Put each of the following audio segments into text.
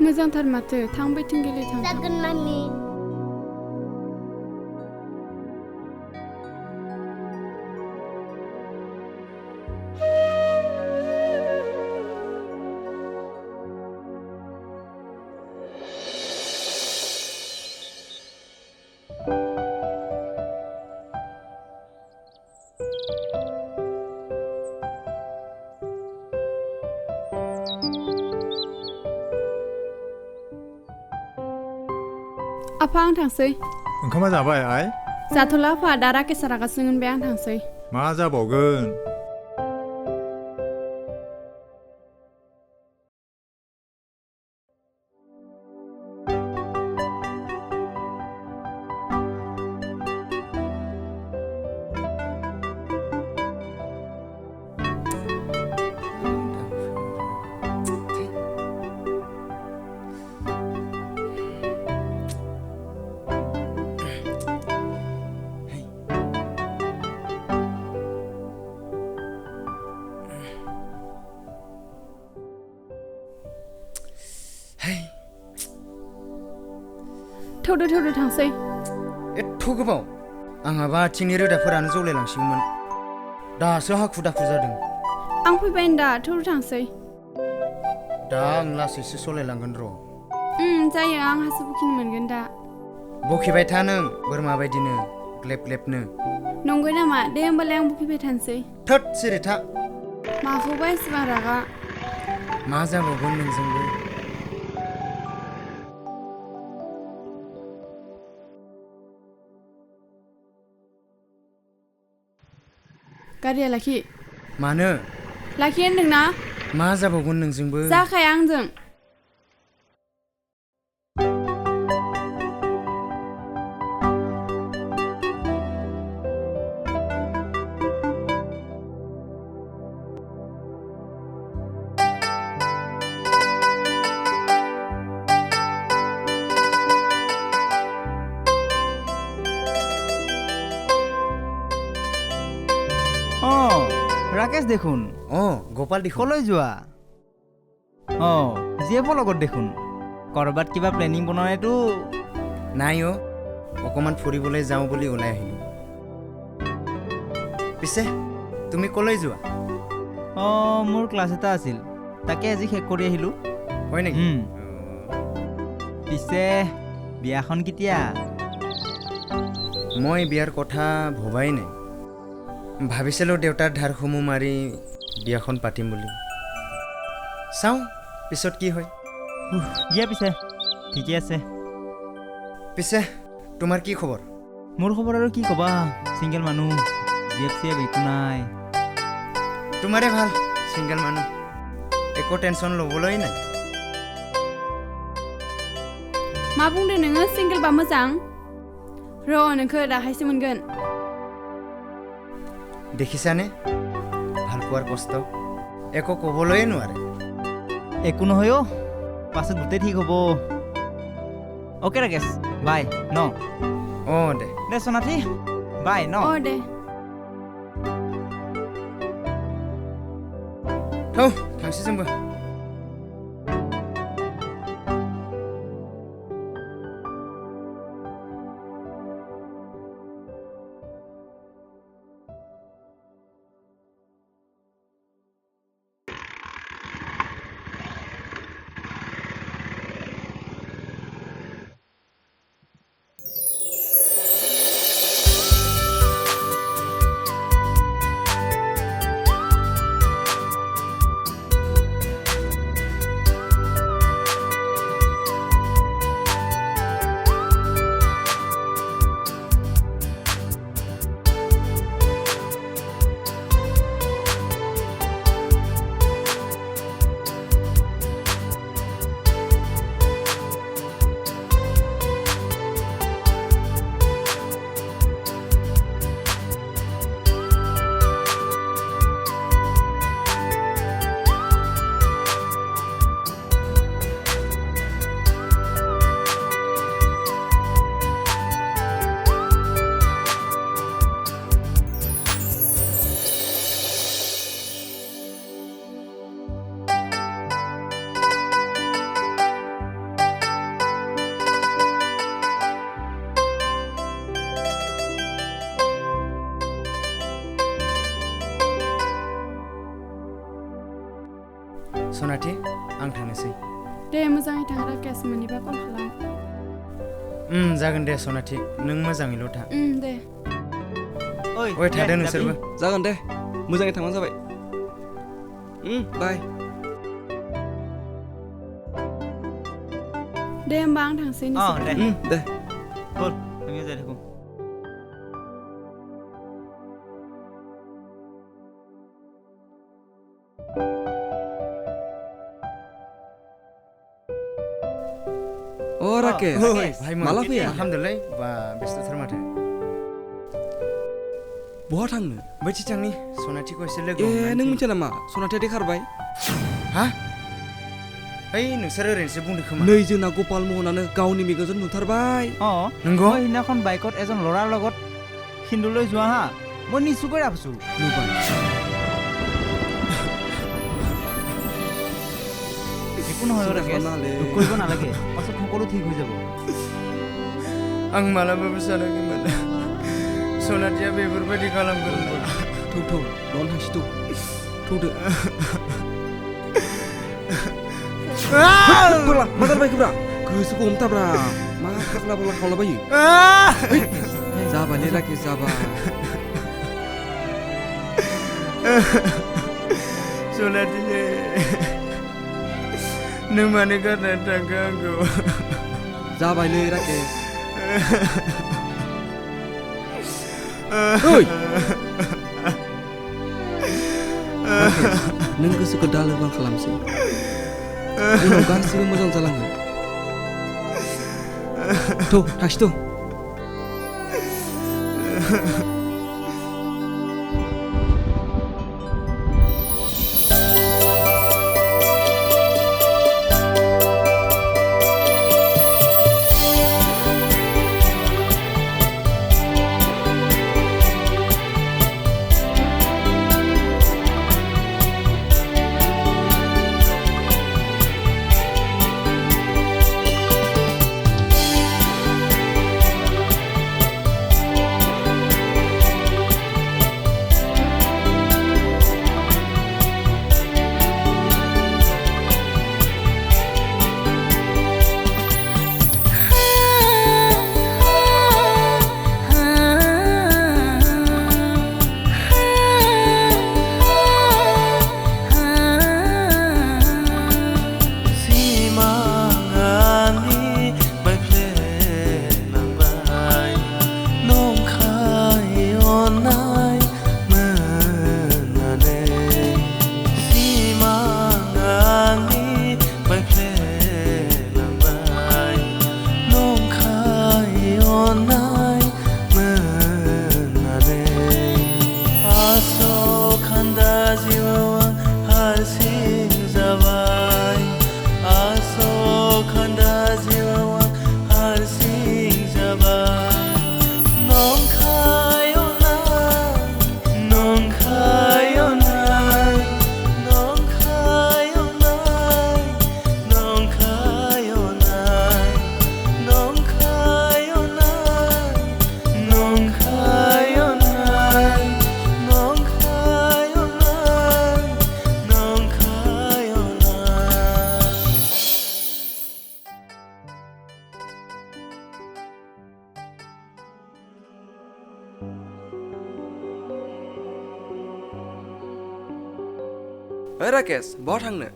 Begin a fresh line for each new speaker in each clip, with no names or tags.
मोजांथार माथो थांबाय थिंगिलि थां
जागोन मामि
आफा आं थांसै
ओंखामा जाबाय आइ
जाथ'ला आफा दा राकेशआ रागा जोंगोन बे आं थांसै
मा जाबावगोन
थौदो थांसै
एथ' गोबाव आंहाबा आथिंनि रोदाफोरानो जलायलांसिगौमोन दासो हाखु दाखु जादों
आं फैबाय दा थौदो थांसै
दा आं लासैसो सलायलांगोन र'
जायो आं हासो बुखिनो मोनगोन दा
बखिबाय था नों बोरमा बायदिनो ग्लेब ग्लेबनो
नंगौ नामा दे होमबालाय आं बुखिबाय थानोसै
थोद सिरि था
माखौबा एसेबां रागा
मा जाबावगोन नोंजोंबो
गारिया लाखि
मानो
लाखि होनदोंना
मा जाबावगोन नोंजोंबो
जाखाया आंजों
ৰাকেশ দেখোন
গোপাল দেখোন
কলৈ যোৱা জীয়েফৰ লগত দেখোন কৰবাত কিবা প্লেনিং বনাইতো
নাই অকণমান ফুৰিবলৈ যাওঁ বুলি ওলাই আহিলোঁ পিছে তুমি কলৈ যোৱা
মোৰ ক্লাছ এটা আছিল তাকে আজি শেষ কৰি আহিলোঁ
হয় নেকি
পিছে বিয়াখন কেতিয়া
মই বিয়াৰ কথা ভবাই নাই ভাবিছিলোঁ দেউতাৰ ধাৰসমূহ মাৰি বিয়াখন পাতিম বুলি চাওঁ পিছত কি হয়
দিয়া পিছে ঠিকে আছে
পিছে তোমাৰ কি খবৰ
মোৰ খবৰ আৰু কি ক'বা ছিংগল মানুহ জিএফ একো নাই
তোমাৰে ভাল ছিংগল মানুহ একো টেনশ্যন ল'বলৈ নাই
मा बुंदों नोङो सिंगेलबा मोजां र' नोंखौ दाहायसो मोनगोन
দেখিছানে ভাল পোৱাৰ কষ্ট একো ক'বলৈয়ে নোৱাৰে
একো নহয় পাছত গোটেই ঠিক হ'ব অ'কে ৰাকেশ বাই ন দে সোনাথি বাই ন
দে
থৌ थांसै जोंबो सनाथि आं थांनोसै
दे मोजाङै थां राकेश मोनैबा कल खालाम
जागोन दे सनाथि नों मोजाङैल' था
दे
ओइ थादो नोंसोरबो
जागोन दे मोजाङै थांबानो जाबाय बाय
दे होमबा आं थांसै नोंसोर
दे
बोल नोङो जाय थागौ
राकेश माला फैया
हामदोलै बा बेस्थ'थार माथो
बहा थांनो
बैथि थांनि सनाथिखौ एसे लोगो
नों मिथिया नामा सनाथिया दे खारबाय
हा ओइ नोंसोर ओरैनोसो बुंदों खोमा
नै जोंना गपाल महनानो गावनि मेगनजों नुथारबाय
नंगौ
সেইদিনাখন বাইকত এজন ল'ৰাৰ লগত হিন্দুলৈ যোৱা হা মই নিচুকৈ ৰাখিছোঁ
नुबाय
একো নহয় ৰাকেশ দুখ কৰিব নালাগে পাছত সকলো ঠিক হৈ যাব
आं मालाबाबो सानाखैमोन सनाथिया बेफोरबायदि खालामगोन
थौ न'आवनो थांसै थौदो मा जाबायब्रा गोसोखौ हमथाब्रा मा फाग्ला बाग्ला खालामलाबायो जाबायलै राकेश जाबाय
सनाथि नों मानो गारनानै थांखो आंखौ
जाबायलै राकेश नों गोसोखौ दा लोरबां खालामसै उनाव गासिबो मोजां जालांगोन थांसै राकेश बहा थांनो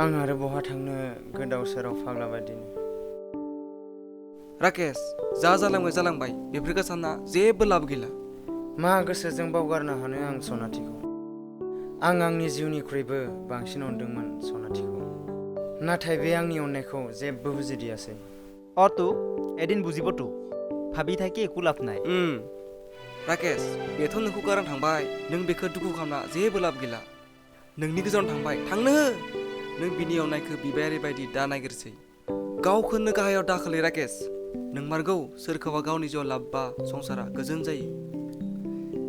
आं आरो बहा थांनो गोदाव सोराव फाग्ला बायदिनो
राकेश जा जालांबाय बेफोरखौ सानना जेबो लाब गैला
मा गोसोजों बावगारनो हानो आं सनाथिखौ आं आंनि जिउनिख्रुइबो बांसिन अनदोंमोन सनाथिखौ नाथाय बे आंनि अननायखौ जेबो बुजिदियासै
तू एदिन बुजिबतो भाबि थाखि एकु लाभ नाय
राकेश बेथ' नोंखौ गारना थांबाय नों बेखौ दुखु खालामना जेबो लाब गैला नोंनि गोजानाव थांबाय थांनो नों बिनि अननायखौ बिबायारि बायदि दा नागिरसै गावखौनो गाहायाव दाखोलै राकेश नों मारगौ सोरखौबा गावनि जिउआव लाबबा संसारा गोजोन जायो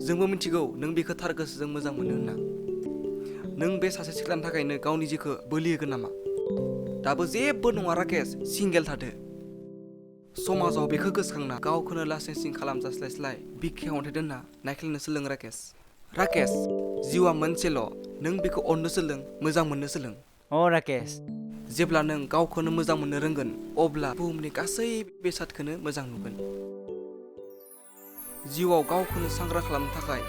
जोंबो मिथिगौ नों बेखौ थार गोसोजों मोजां मोनो होनना नों बे सासे सिख्लानि थाखायनो गावनि जिउखौ बोलि होगोन नामा दाबो जेबो नङा राकेश सिंगेल थादो समाजाव बेखौ गोसोखांना गावखौनो लासिं खालामजास्लायस्लाय बिखायाव अन्थाइ दोनना नायख्लायनो सोलों राकेश जिउआ मोनसेल' नों बेखौ अननो सोलों मोजां मोननो सोलों
अ राकेश
जेब्ला नों गावखौनो मोजां मोननो रोंगोन अब्ला बुहुमनि गासै बेसादखौनो मोजां नुगोन जिउआव गावखौनो सांग्रां खालामनो थाखाय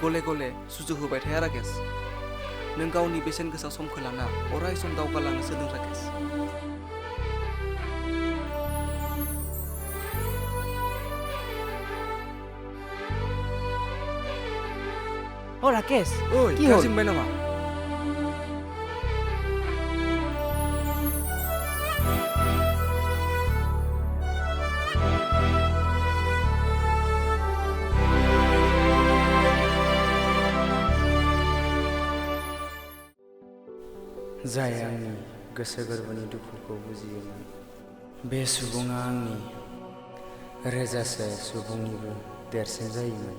गले गले सुजुग होबाय थाया राकेश नों गावनि बेसेन गोसा समखौ लाना अराय सम दावगालांनो सोलों राकेश
अ राकेश
ओइ
কি
गाज्रि
হল
मोनबाय नामा
जाय आंनि गोसो गोरबोनि दुखुखौ बुजियोमोन बे सुबुङा आंनि रोजासे सुबुंनिबो देरसिन जायोमोन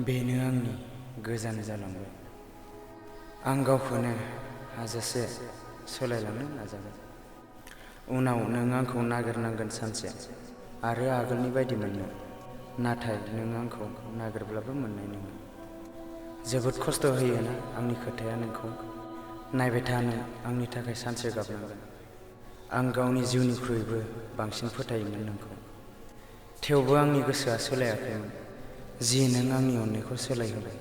बेनो आंनि गोजान जालांबाय आं गावखौनो हाजासे सोलायलांनो नाजागोन उनाव नों आंखौ नागिरनांगोन सानसे आरो आगोलनि बायदि मोननो नाथाय नों आंखौ नागिरब्लाबो मोननाय नङा जोबोद खस्थ' होयोना आंनि खोथाया नोंखौ नायबाय था नों आंनि थाखाय सानसे गाबनांगोन आं गावनि जिउनिख्रुइबो बांसिन फोथायोमोन नोंखौ थेवबो आंनि गोसोआ सोलायाखैमोन जि नों आंनि अननायखौ सोलायहोबाय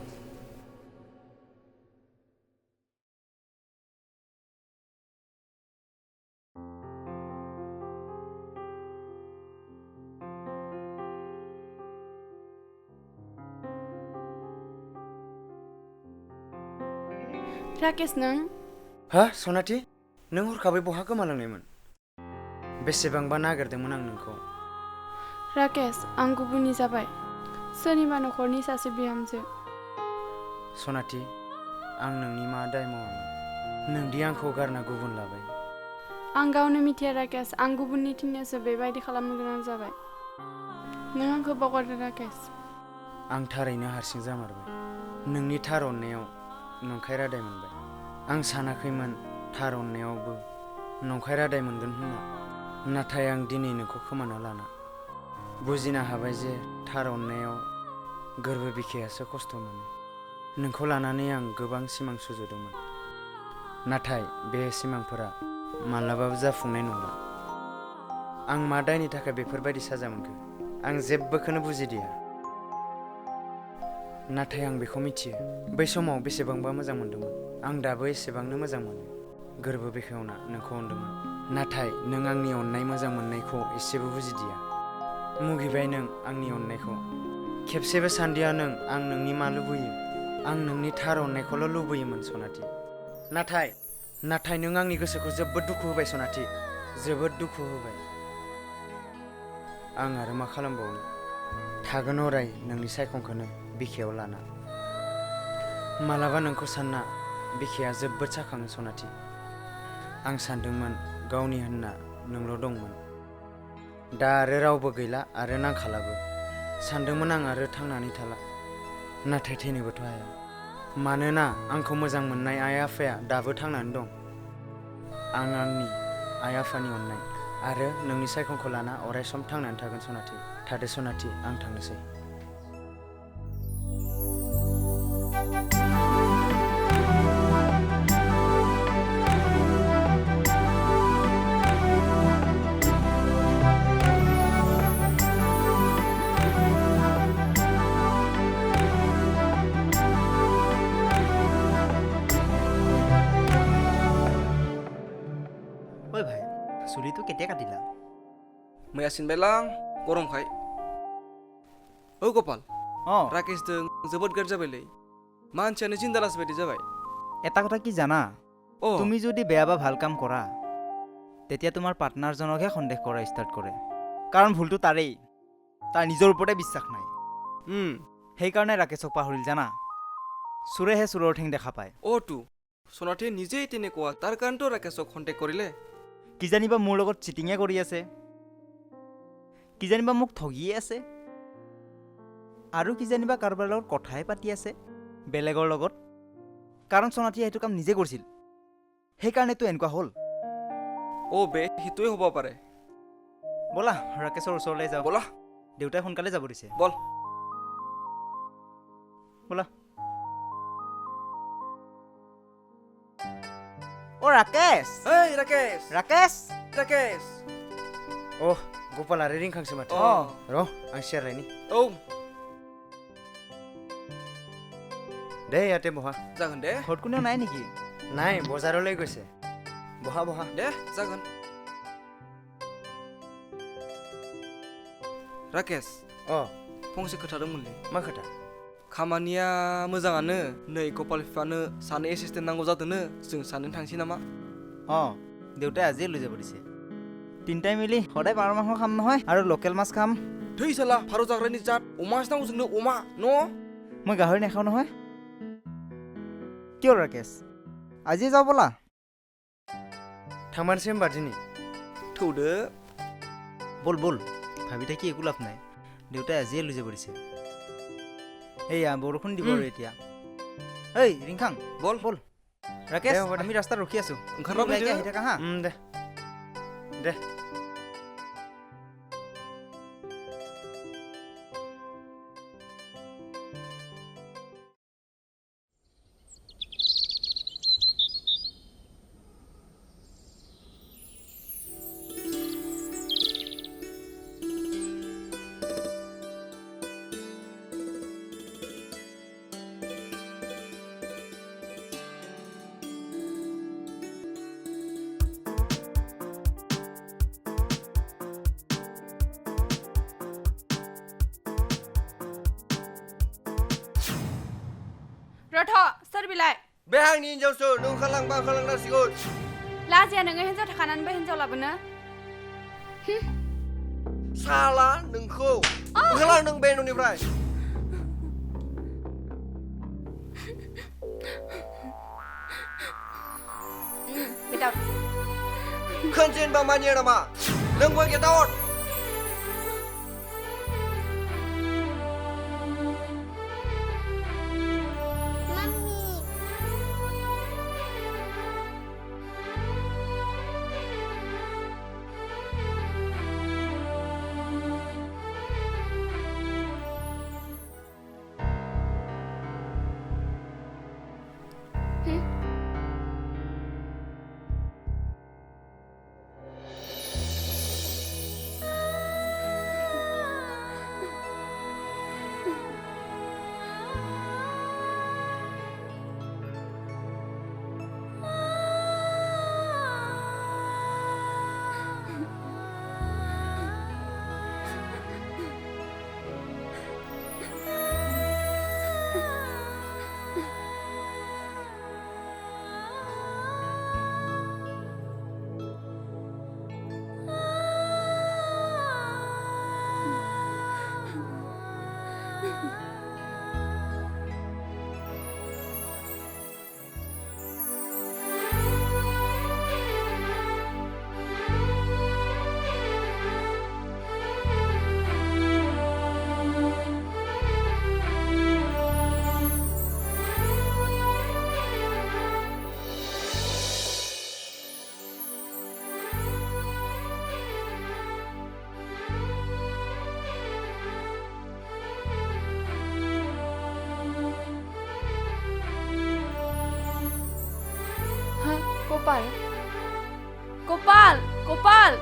राकेश नों
हा सनाथि नों हरखाबै बहा गोमालांनायमोन बेसेबांबा नागिरदोंमोन आं नोंखौ
राकेश आं गुबुननि जाबाय सोरनिबा नखरनि सासे बिहामजो
सनाथि आं नोंनि मा दाय मावामोन नोंदि आंखौ गारना गुबुन लाबाय
आं गावनो मिथिया राकेश आं गुबुननि थिननायावसो बेबायदि खालामनो गोनां जाबाय नों आंखौ बावगारदो राकेश
आं थारैनो हारसिं जामारबाय नोंनि थार अननायाव नंखाय रादाय मोनबाय आं सानाखैमोन थार अननायावबो नंखाय रादाय मोनगोन होनना नाथाय आं दिनै नोंखौ खोमाना लाना बुजिनो हाबाय जे थार अननायाव गोरबो बिखायासो खस्थ' मोनो नोंखौ लानानै आं गोबां सिमां सुजुदोंमोन नाथाय बे सिमांफोरा मालाबाबो जाफुंनाय नंला आं मा दायनि थाखाय बेफोरबायदि साजा मोनखो आं जेबोखौनो बुजिदिया नाथाय आं बेखौ मिथियो बै समाव बेसेबांबा मोजां मोनदोंमोन आं दाबो एसेबांनो मोजां मोनो गोरबो बेखेवना नोंखौ अनदोंमोन नाथाय नों आंनि अननाय मोजां मोननायखौ एसेबो बुजिदिया मुगिबाय नों आंनि अननायखौ खेबसेबो सानदिया नों आं नोंनि मा लुबैयो आं नोंनि थार अननायखौल' लुबैयोमोन सनाथि नाथाय नों आंनि गोसोखौ जोबोद दुखु होबाय सनाथि जोबोद दुखु होबाय आं आरो मा खालामबावनो थागोन अराय नोंनि सायखंखौनो बिखायाव लाना मालाबा नोंखौ सानना बिखाया जोबोद साखाङो सनाथि आं सानदोंमोन गावनि होनना नोंल' दंमोन दा आरो रावबो गैला आरो नांखालाबो सानदोंमोन आं आरो थांनानै थाला नाथाय थैनोबोथ' हाया मानोना आंखौ मोजां मोननाय आइ आफाया दाबो थांनानै दं आं आंनि आइ आफानि अननाय आरो नोंनि सायखंखौ लाना अराय सम थांनानै थागोन सनाथि थादो सनाथि आं थांनोसै
ঐ ভাই চুলিটো কেতিয়া কাটিলা
मैया सिनबायलां गरमखाय औ गपाल
অ
राकेशजों जोबोद गाज्रि जाबायलै मानसियानो जिन्दालास बायदि जाबाय
এটা কথা কি জানা
অ
তুমি যদি বেয়া বা ভাল কাম কৰা তেতিয়া তোমাৰ পাৰ্টনাৰজনকহে সন্দেহ কৰা ষ্টাৰ্ট কৰে কাৰণ ভুলটো তাৰেই তাৰ নিজৰ ওপৰতে বিশ্বাস নাই সেইকাৰণে ৰাকেশক পাহৰিল জানা চোৰেহে চোৰৰ ঠেং দেখা পায়
অটো সোনাথিয়ে নিজেই তেনেকুৱা তাৰ কাৰণেতো ৰাকেশক কণ্টেক্ট কৰিলে
কিজানিবা মোৰ লগত চিটিঙে কৰি আছে কিজানিবা মোক ঠগিয়ে আছে আৰু কিজানিবা কাৰোবাৰ লগত কথাই পাতি আছে বেলেগৰ লগত কাৰণ সোনাথিয়ে সেইটো কাম নিজে কৰিছিল সেইকাৰণেতো এনেকুৱা হ'ল
অ বে সেইটোৱে হ'ব পাৰে
ব'লা ৰাকেশৰ ওচৰলৈ যাওঁ
ব'লা
দেউতাই সোনকালে যাব দিছে
বল
ব'লা অ ৰাকেশ
এই Rakesh
Rakesh
Rakesh
Oh, Gopal are ring khang semat.
Oh.
Ro, ang share ini.
औ
Deh yate boha.
जागोन दे
ঘৰত কোনেও নাই নেকি
Nai, bozarole গৈছে. Boha boha.
दे जागोन राकेश
Oh,
फंसे खोथा दंमोनलै
मा खोथा?
खामानिया मोजाङानो नै गपाल बिफानो सानै एसिस्टेन्ट नांगौ जादोंनो जों सानैजों थांसै नामा
অ দেউতাই আজিয়ে লৈ যাব দিছে তিনিটাই মিলি সদায় পাৰ মাংস খাম নহয় আৰু লোকেল মাছ খাম
थै साला फारौ जाग्रानि जात अमासो नांगौ जोंनो अमा न'
মই গাহৰি নাখাওঁ নহয় কিয় ৰাকেশ আজি যাওঁ ব'লা
Thamarse mbadini.
थौदो
ব'ল ব'ল ভাবি থাকি একো লাভ নাই দেউতাই আজিয়ে লৈ যাব দিছে এইয়া বৰষুণ দিব আৰু এতিয়া এই ৰিংখাং
বল
ব'ল ৰাকেশ
দে, হ'ব দে।
আমি ৰাস্তাত ৰখি আছো
ओंखारना
ওলাইকে আহি
फैदो
থাকা হা
Deh. Deh.
रथ सोर बिलाय
बे आंनि हिनजावसो नों ओंखारलांबा ओंखारलांनांसिगोन
लाजिया नोङो हिन्जाव थाखानानैबो हिन्जाव लाबोनो
साला नोंखौ ओंखारलां नों बे न'निफ्राय
बेटा
खोनसे होनबा मानिया नामा नोंबो गेट आउट
गोपाल गोपाल गोपाल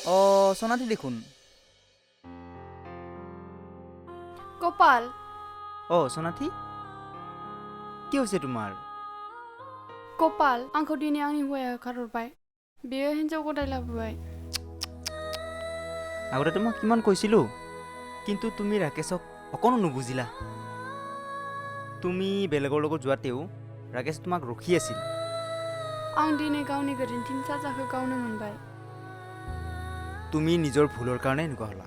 অ সোনাথি দেখোন
गोपाल
অ সোনাথি কি হৈছে তোমাৰ
गोपाल आंखौ दिनै आंनि हौवाया होखारहरबाय बेयो हिन्जाव गदाय लाबोबाय
আগতে তোমাক কিমান কৈছিলো কিন্তু তুমি ৰাকেশক অকণো নুবুজিলা তুমি বেলেগৰ লগত যোৱাতেও ৰাকেশ তোমাক ৰখি আছিল
आं दिनै गावनि गोरोन्थिनि साजाखौ गावनो मोनबाय
তুমি নিজৰ ভুলৰ কাৰণে এনেকুৱা হ'লা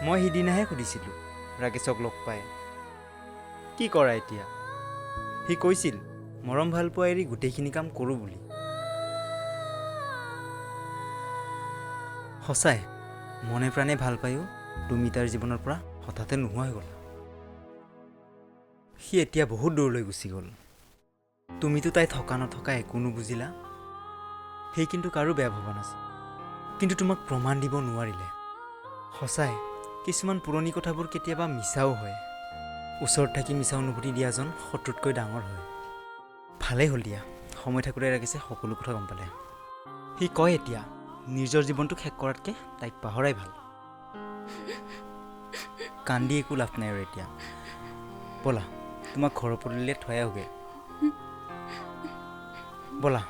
মই সিদিনাহে সুধিছিলোঁ ৰাকেশক লগ পাই কি কৰা এতিয়া সি কৈছিল মৰম ভাল পোৱা এৰি গোটেইখিনি কাম কৰোঁ বুলি সঁচাই মনে প্ৰাণে ভাল পায়ো তুমি তাৰ জীৱনৰ পৰা হঠাতে নোহোৱা হৈ গ'লা সি এতিয়া বহুত দূৰলৈ গুচি গ'ল তুমিতো তাই থকা নথকা একো নুবুজিলা সেই কিন্তু কাৰো বেয়া ভবা নাছিল কিন্তু তোমাক প্ৰমাণ দিব নোৱাৰিলে সঁচাই কিছুমান পুৰণি কথাবোৰ কেতিয়াবা মিছাও হয় ওচৰত থাকি মিছা অনুভূতি দিয়াজন শত্ৰুতকৈ ডাঙৰ হয় ভালেই হ'ল দিয়া সময় থাকোঁতে ৰাখিছে সকলো কথা গম পালে সি কয় এতিয়া নিজৰ জীৱনটো শেষ কৰাতকৈ তাইক পাহৰাই ভাল কান্দি একো লাভ নাই আৰু এতিয়া ব'লা তোমাক ঘৰৰ পদূলিলে থৈ আহোগৈ ব'লা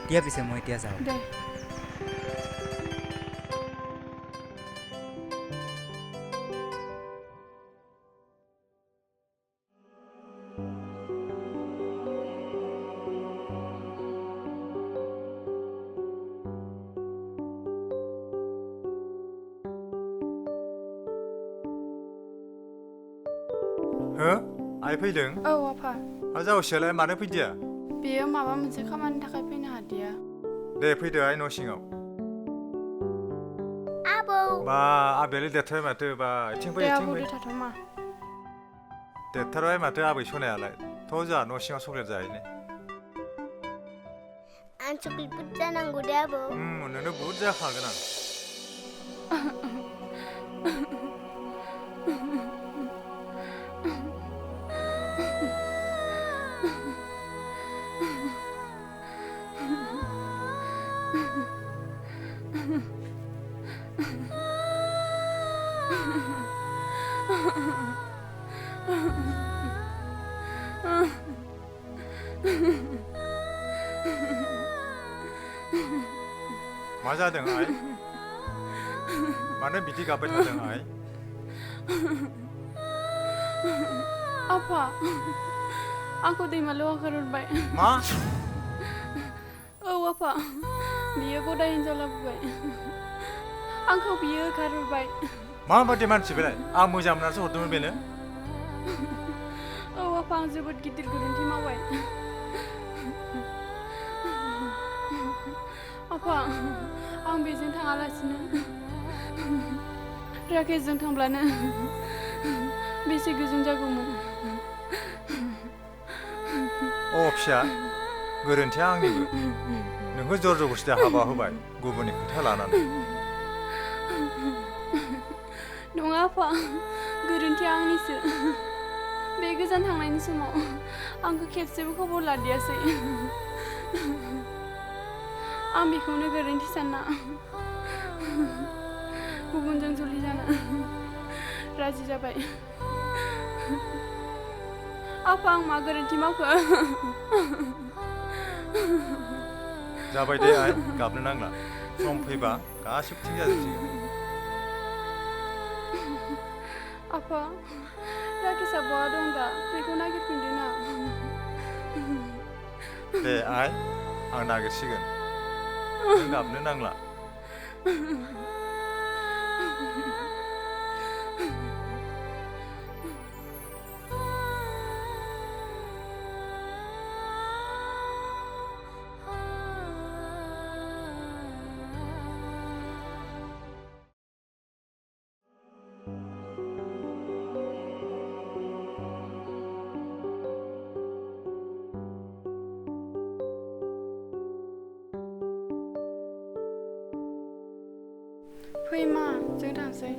দিয়া পিছে মই এতিয়া যাওঁ
দে
हो आइ फैदों
औ आफा
जावसेयालाय मानो फैदिया
बेयो माबा मोनसे खामानि थाखाय फैनो हादिया
दे फैदो आइ न' सिङाव
आबौ
बा आबैयालाय देरथारबाय माथो बा इथिं फै
दे
इथिं
आबौ
फै
दे थाथ'मा
देरथारबाय माथो आबै सनायालाय थ' जोंहा न' सिङाव चक्लेट जाहैनो
आं चक्लेट बुरजा नांगौ दे आबौ
नोंनो बुहुद जाखागोन आं मा जादों आइ मानो बिदि गाबबाय थादों आइ
आफा आंखौ दैमालुआ गारहरबाय
मा
औ आफा बियो गदाय हिनजाव लाबोबाय आंखौ बियो गारहरबाय
माबादि मानसि बेलाय आं मोजां मोननानैसो हरदोंमोन बेनो
औ आफा आं जोबोद गिदिर गोरोन्थि मावबाय आफा आं बेजों थाङालासिनो राकेशजों थांब्लानो बेसे गोजोन जागौमोन
फिसा गोरोन्थिया आंनिबो नोंखौ जर जबस्ति हाबा होबाय गुबुननि खोथा लानानै
नङा आफा गोरोन्थिया आंनिसो बे गोजान थांनायनि समाव आंखौ खेबसेबो खबर लादियासै आं बेखौनो गोरोन्थि सानना गुबुनजों जुलि जानो राजि जाबाय आफा आं मा गोरोन्थि मावखो
जाबाय दे आइ गाबनो नांला सम फैबा गासिबो थिग जाजोबसिगोन
आफा राकेशआ बहा दं दा बेखौ नागिरफिनदो ना
दे आइ आं नागिरसिगोन नों गाबनो नांला
फै मा जों थांसै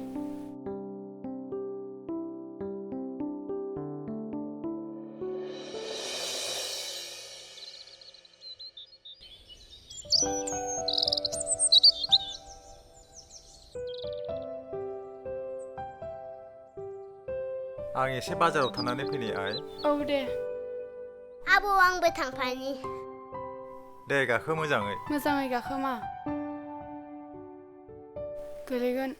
आं एसे बाजाराव थांनानै फैनि आइ
औ दे
आबौ आंबो थांफानि
दे गाखो मोजाङै
मोजाङै गाखोमा गोलैगोन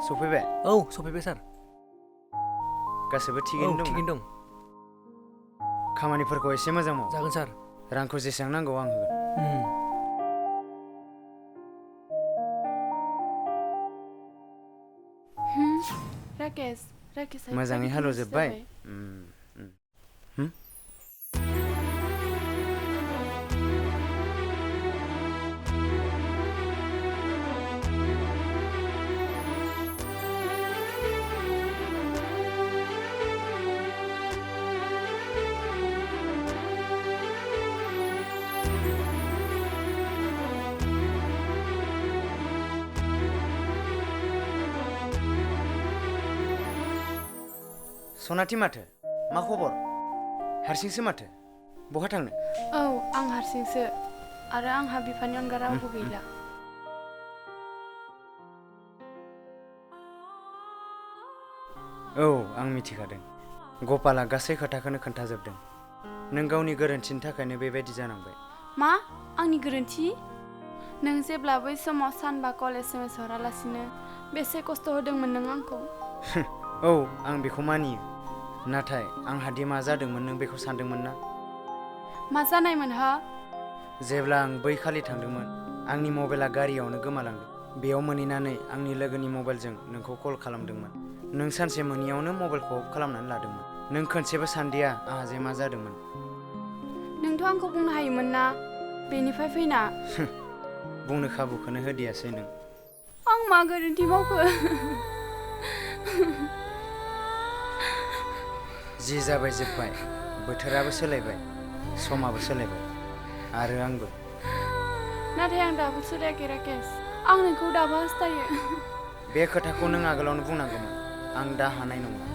सफैबाय
औ सफैबाय सार
गासैबो
औ
थिगैनो दं
थिगैनो दं
खामानिफोरखौ एसे मोजां माव
जागोन सार
रांखौ जेसेबां नांगौ आं होगोन
राकेश राकेशआ
मोजाङै हालेवजोब्बाय सनाथि माथो मा खबर हारसिंसो माथो बहा थांनो
औ आं हारसिंसो आरो आंहा बिफानि अनगा रावबो गैला
औ आं मिथिखादों गपाला गासै खोथाखौनो खोन्थाजोबदों नों गावनि गोरोन्थिनि थाखायनो बेबायदि जानांबाय
मा आंनि गोरोन्थि नों जेब्ला बै समाव सानबा कल SMS हरालासिनो बेसे खस्थ' होदोंमोन नों आंखौ
औ आं बेखौ मानियो नाथाय आंहा दि मा जादोंमोन नों बेखौ सानदोंमोन ना
मा जानायमोन हा
जेब्ला आं बै खालि थांदोंमोन आंनि मबाइला गारियावनो गोमालांदों बेयाव मोनहैनानै आंनि लोगोनि मबाइलजों नोंखौ कल खालामदोंमोन नों सानसे मोनैयावनो मबाइलखौ अफ खालामनानै लादोंमोन नों खनसेबो सानदिया आंहा जे मा जादोंमोन
नोंथ' आंखौ बुंनो हायोमोन ना बेनिफ्राय फैना
बुंनो खाबुखौनो होदियासै नों
आं मा गोरोन्थि मावखो
जि जाबाय जोब्बाय बोथोराबो सोलायबाय समाबो सोलायबाय आरो आंबो
नाथाय आं दाबो सोलायाखै राकेश आं नोंखौ दाबो हास्थायो
बे खोथाखौ नों आगोलावनो बुंनांगौमोन आं दा हानाय नंला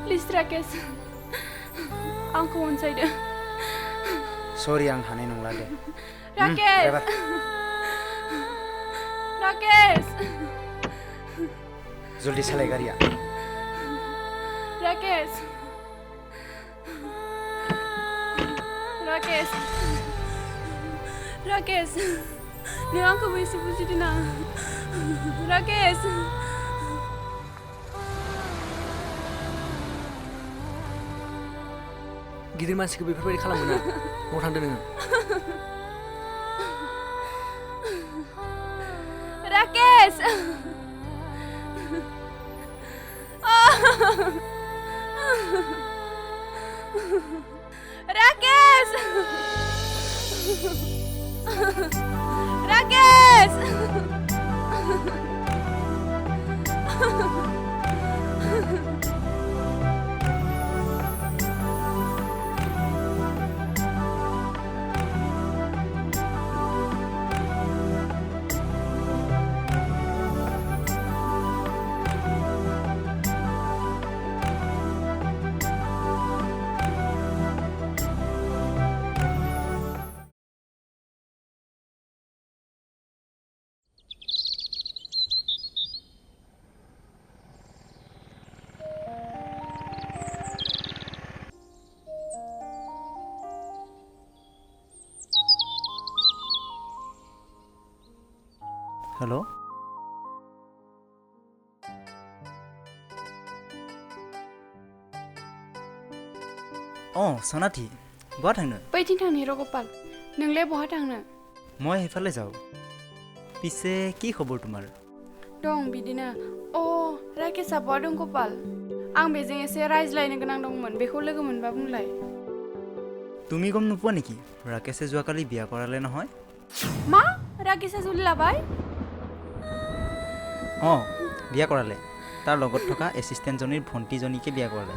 प्लिज राकेश आंखौ अनसायदो
सरि आं हानाय नंला दे
राकेश राकेश
जल्दी सालाय गारिया
राकेश राकेश राकेश नों आंखौबो एसे बुजिदो ना राकेश
गिदिर मानसिखौ बेफोरबायदि खालामो ना बहा थांदो नोङो
राकेश राकेश राकेश
हेल' सनाथि बहा थांनो
बैथिं थांनि र' गपाल नोंलाय बहा थांनो
মই সেইফালে যাওঁ পিছে কি খবৰ তোমাৰ
दं बिदिनो राकेशआ बहा दं गपाल आं बेजों एसे रायज्लायनो गोनां दंमोन बेखौ लोगो मोनबा बुंलाय
তুমি গম নোপোৱা নেকি ৰাকেশে যোৱাকালি বিয়া কৰালে নহয়
मा राकेशआ जुलि लाबाय
বিয়া কৰালে তাৰ লগত থকা এছিষ্টেণ্টজনীৰ ভণ্টিজনীকে বিয়া কৰালে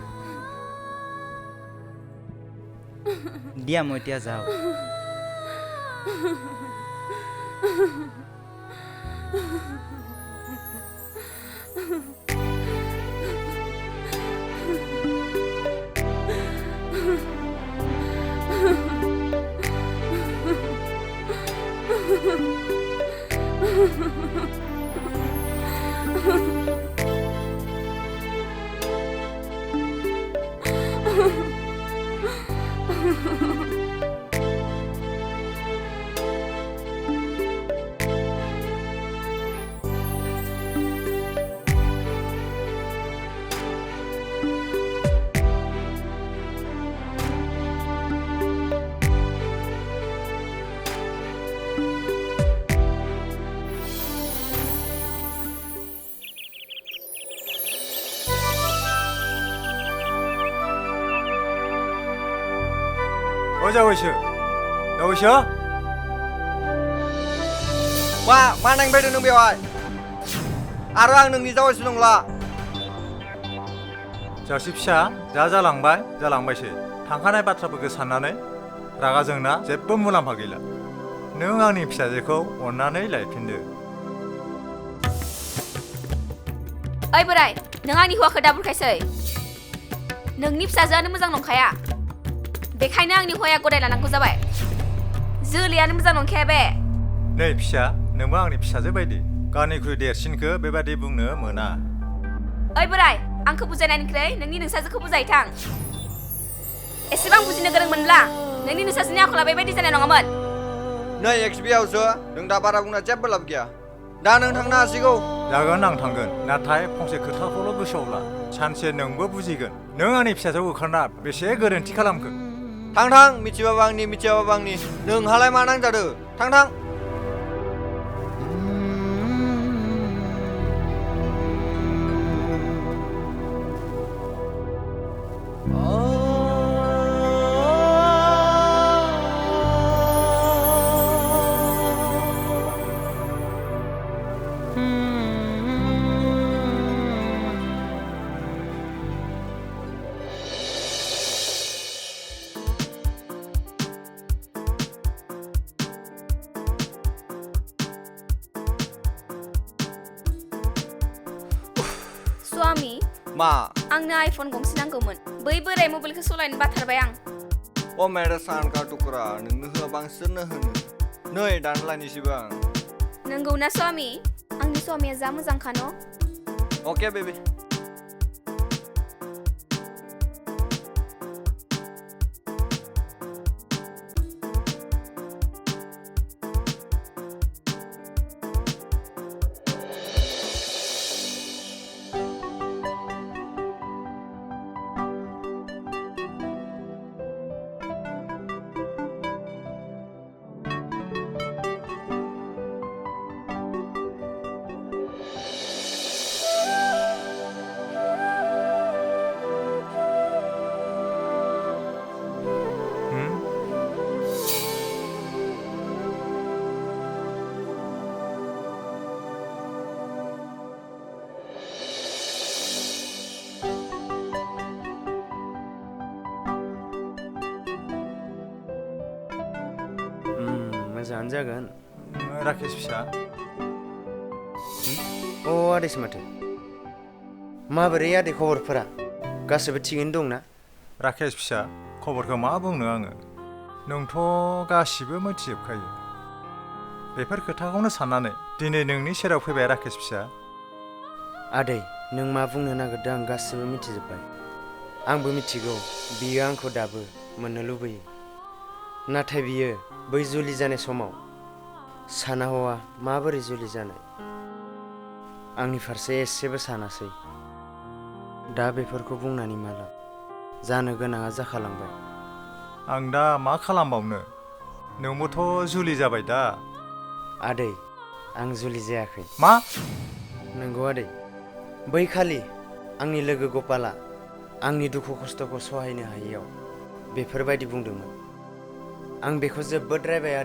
দিয়া মই এতিয়া যাওঁ
जावैसो जावैसो
मा नांबायदों नों बेवहाय आरो आं नोंनि जावैसो नंला
जावसि फिसा जालांबायसै थांखानाय बाथ्राफोरखौ साननानै रागा जोंना जेबो मुलाम्फा गैला नों आंनि फिसाजोखौ अननानै लायफिनदो
ओइ बोराय नों आंनि हौवाखौ दा बुरखायसै नोंनि फिसाजोआनो मोजां नंखाया बेखायनो आंनि हौवाया गदाय लानांगौ जाबाय जोलैयानो मोजां नंखाया बे
नै फिसा नोंबो आंनि फिसाजो बायदि गावनिख्रुइ देरसिनखौ बेबादि बुंनो मोना
ओइ बोराय आंखौ बुजायनायनिख्रुइ नोंनि नोंसाजोखौ बुजायथां एसेबां बुजिनो गोरोंमोनब्ला नोंनि नोंसाजोनि आखला बेबायदि जानाय नङामोन
नै एक्सबियावसो नों दा बारा बुंना जेबो लाब गैया दा नों थांनो हासिगौ
जागोन आं थांगोन नाथाय फंसे खोथाखौल' गोसोआव ला सानसे नोंबो बुजिगोन नों आंनि फिसाजो होखारना बेसे गोरोन्थि खालामखो
थां मिथियाबाबो आंनि नोंहालाय मा नांजादो थां
स्वामी
मा
आंनो आइफन गंसे नांगौमोन बै बोराय मबाइलखौ सलायनो बाथारबाय आं
अ मेरे सान का टुकरा नोंनो होआबा आं सोरनो होनो नै दानो लायनोसैबो आं
नंगौना स्वामी आंनि स्वामिया जा मोजांखा न'
अके बेबी
मोजाङानो जागोन
राकेश फिसा
अ आदैसो माथो माबोरै आदै खबरफोरा गासैबो थिगैनो दंना
राकेश फिसा खबरखौ मा बुंनो आङो नोंथ' गासिबो मिथिजोबखायो बेफोर खोथाखौनो साननानै दिनै नोंनि सेराव फैबाय राकेश फिसा
आदै नों मा बुंनो नागिरदों आं गासिबो मिथिजोब्बाय आंबो मिथिगौ बियो आंखौ दाबो मोननो लुबैयो नाथाय बियो बै जुलि जानाय समाव साना हौवा माबोरै जुलि जानाय आंनि फारसे एसेबो सानासै दा बेफोरखौ बुंनानै मा लाब जानो गोनाङा जाखालांबाय
आं दा मा खालामबावनो नोंबोथ' जुलि जाबाय दा
आदै आं जुलि जायाखै
मा
नंगौ आदै बै खालि आंनि लोगो गपाला आंनि दुखु खस्थ'खौ सहायनो हायैयाव बेफोरबायदि बुंदोंमोन आं बेखौ जोबोद रायबाय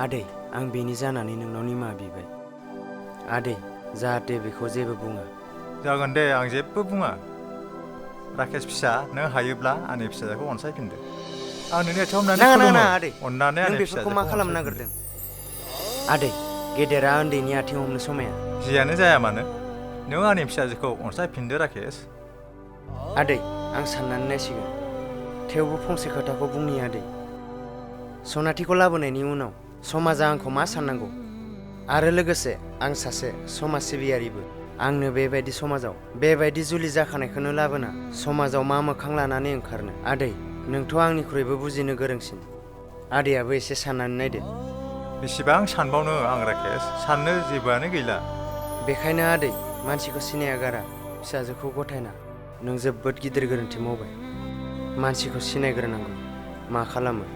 आदै आं बेनि जानानै नोंनाव निमाहा बिबाय आदै जाहाथे बेखौ जेबो बुङा
जागोन दे आं जेबो बुङा राकेश फिसा नों हायोब्ला आंनि फिसाजोखौ अनसायफिनदो आं नोंनि आथिङाव हमनानै खुलुमो
आदै
अननानै
नों
आंनि
बेफोरखौ मा
फिसाजोखौ
खालामनो
अनसायफिनदो
नागिरदों आदै गेदेरा उन्दैनि आथिं हमनो समाया
जियानो जाया मानो नों आंनि फिसाजोखौ अनसायफिनदो राकेश
आदै आं साननानै नायसिगोन थेवबो फंसे खोथाखौ बुंनि आदै सनाथिखौ लाबोनायनि उनाव समाजा आंखौ मा साननांगौ आरो लोगोसे आं सासे समाज सिबियारिबो आंनो बेबायदि समाजाव बेबायदि जुलि जाखानायखौनो लाबोना समाजाव मा मोखां लानानै ओंखारनो आदै नोंथ' आंनिख्रुइबो बुजिनो गोरोंसिन आदैयाबो एसे साननानै नायदो
बेसेबां सानबावनो आं राकेश साननो जेबोआनो गैला
बेखायनो आदै मानसिखौ सिनाया गारा फिसाजोखौ गथायना नों जोबोद गिदिर गोरोन्थि मावबाय मानसिखौ सिनायग्रोनांगौ मा खालामो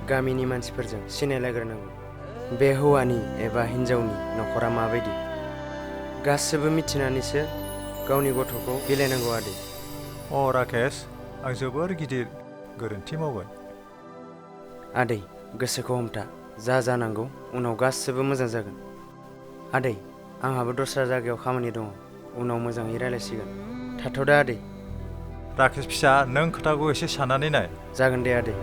गामिनि मानसिफोरजों सिनायलायग्रोनांगौ बे हौवानि एबा हिन्जावनि न'खरा माबायदि गासिबो मिथिनानैसो गावनि गथ'खौ बिलाइनांगौ आदै
अ राकेश आं जोबोर गिदिर गोरोन्थि मावबाय
आदै गोसोखौ हमथा जा जानांगौ उनाव गासिबो मोजां जागोन आदै आंहाबो दस्रा जायगायाव खामानि दङ उनाव मोजाङै रायलायसिगोन थाथ'दो आदै
राकेश फिसा नों खोथाखौ एसे साननानै नाय
जागोन दे आदै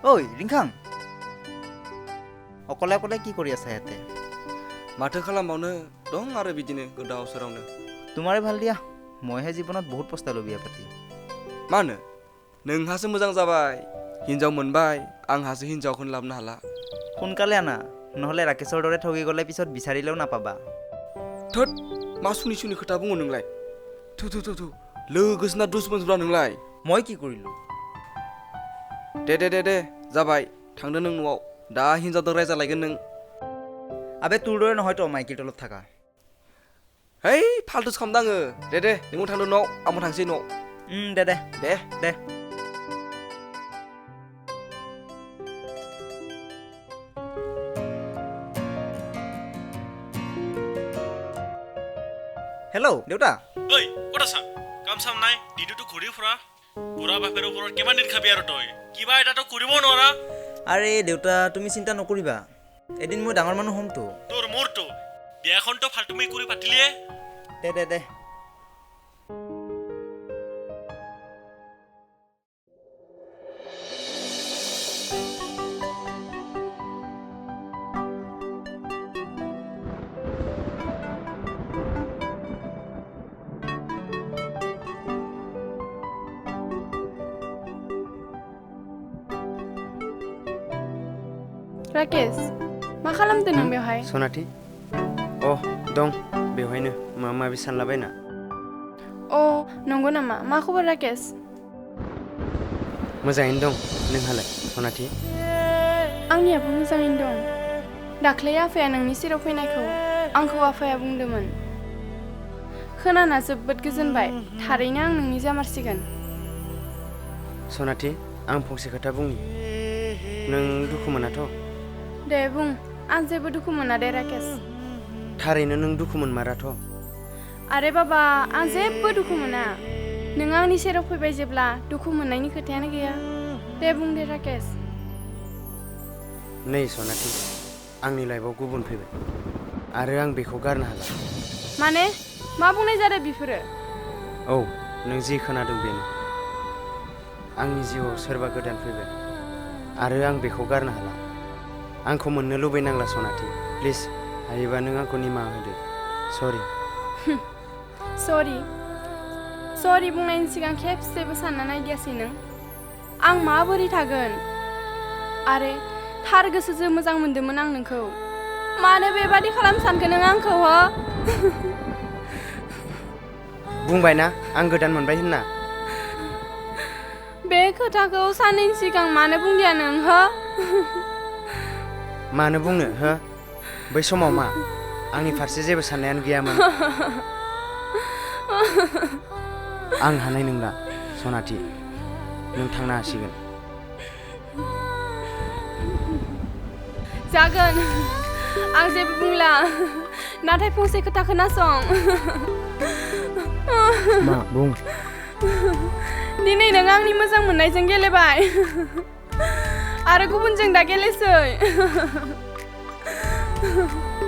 ঐ ৰিংখাং অকলে অকলে কি কৰি আছা ইয়াতে
माथो खालामबावनो दं आरो बिदिनो गोदाव सोरावनो
তোমাৰে ভাল দিয়া মইহে জীৱনত বহুত পস্তালো বিয়া পাতি
मा होनो नोंहासो मोजां जाबाय हिन्जाव मोनबाय आंहासो हिन्जावखौनो लाबोनो हाला
সোনকালে আনা নহ'লে ৰাকেশৰ দৰে ঠগি গ'লে পিছত বিচাৰিলেও নাপাবা
थोद मा सुनि सुनि खोथा बुङो नोंलाय थु थु थु थु लोगोसोना दुश्मनसब्रा नोंलाय
মই কি কৰিলো
दे जाबाय थांदो नों न'आव दा हिन्जावजों रायजालायगोन नों
আবে তোৰ দৰে নহয়তো মাইকীৰ তলত থাকা
है फाल्टुसो खालामदों आङो दे नोंबो थांदो न'आव आंबो थांसै न'आव
দে দে
दे
দে হেল্ল' দেউতা
ঐ ক'ত আছা কাম চাম নাই দিনটো ঘূৰি ফুৰা বুঢ়া বাপেৰ ওপৰত কিমান দিন খাবি আৰু তই কিবা এটাতো কৰিব নোৱাৰা
আৰে দেউতা তুমি চিন্তা নকৰিবা এদিন মই ডাঙৰ মানুহ হ'মতো
তোৰ মোৰতো বিয়াখনতো ফাল্টুমি কৰি পাতিলিয়ে
দে
राकेश मा खालामदों नों बेवहाय
सनाथि दं बेवहायनो माबा माबि सानलाबायना
नंगौ नामा मा खबर राकेश
मोजाङैनो दं नोंहालाय सनाथि
आंनियाबो मोजाङैनो दं दाख्लै आफाया नोंनि सेराव फैनायखौ आंखौ आफाया बुंदोंमोन खोनाना जोबोद गोजोनबाय थारैनो आं नोंनि जामारसिगोन
सनाथि आं फंसे खोथा बुंनि नों दुखु मोनाथ'
दे बुं आं जेबो दुखु मोना दे राकेश
थारैनो नों दुखु मोनमाराथ'
आरे बाबा आं जेबो दुखु मोना नों आंनि सेराव फैबाय जेब्ला दुखु मोननायनि खोथायानो गैया दे बुं दे राकेश
नै सनाथि आंनि लाइफआव गुबुन फैबाय आरो आं बेखौ गारनो हाला
माने मा बुंनाय जादों बिफोरो
नों जि खोनादों बेनो आंनि जिउआव सोरबा गोदान फैबाय आरो आं बेखौ गारनो हाला आंखौ मोननो लुबैनांला सनाथि प्लिज हायोबा नों आंखौ निमाहा होदो
सरि बुंनायनि सिगां खेबसेबो सानना नायदियासै नों आं माबोरै थागोन आरे थार गोसोजों मोजां मोनदोंमोन आं नोंखौ मानो बेबादि खालाम सानखो नों आंखौ
बुंबायना आं गोदान मोनबाय होनना
बे खोथाखौ साननैनि सिगां मानो बुंदिया नों
मानो बुंनो बै समाव मा आंनि फारसे जेबो साननायानो गैयामोन आं हानाय नंला सनाथि नों थांनो हासिगोन
जागोन आं जेबो बुंला नाथाय फंसे खोथा खोनासं
मा बुं
दिनै नों आंनि मोजां मोननायजों गेलेबाय आरो गुबुनजों दा गेलेसै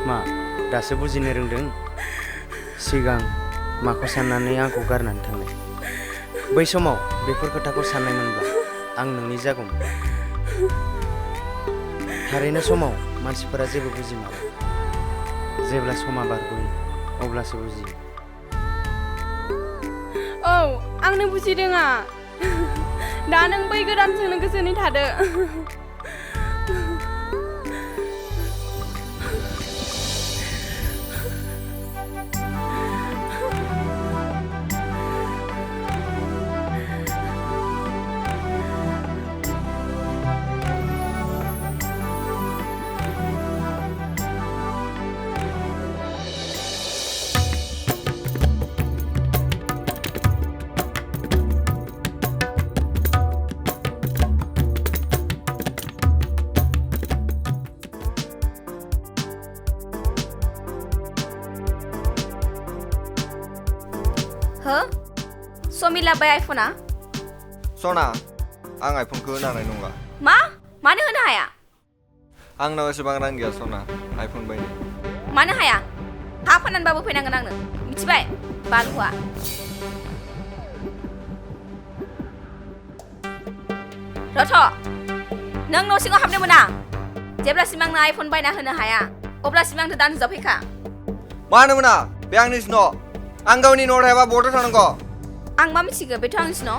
मा दासो बुजिनो रोंदों सिगां माखौ साननानै आंखौ गारनानै थांनाय बै समाव बेफोर खोथाखौ साननाय मोनब्ला आं नोंनि जागौमोन थारैनो समाव मानसिफोरा जेबो बुजिमारा जेब्ला समा बारग'यो अब्लासो बुजियो
आंनो बुजिदोङा दा नों बै गोदानजोंनो गोजोनै थादो
हो समिला बाय आइफोना
सना आं आइफनखौ होनो हानाय नंला
मा मानो होनो हाया
आंनाव एसेबां रां गैया सना आइफन बायनो
मानो हाया हा फाननानैबाबो फैनांगोन आंनो मिथिबाय बालुआ रथ' नों न' सिङाव हाबनो मोना जेब्लासिम आंनो आइफन बायना होनो हाया अब्लासिम आंनो दा नुजाफैखा
मानो मोना बे आंनिसो न' आं गावनि न' थायाबा बहाथो थानांगौ
आं मा मिथिगौ बेथ' आंनिसो न'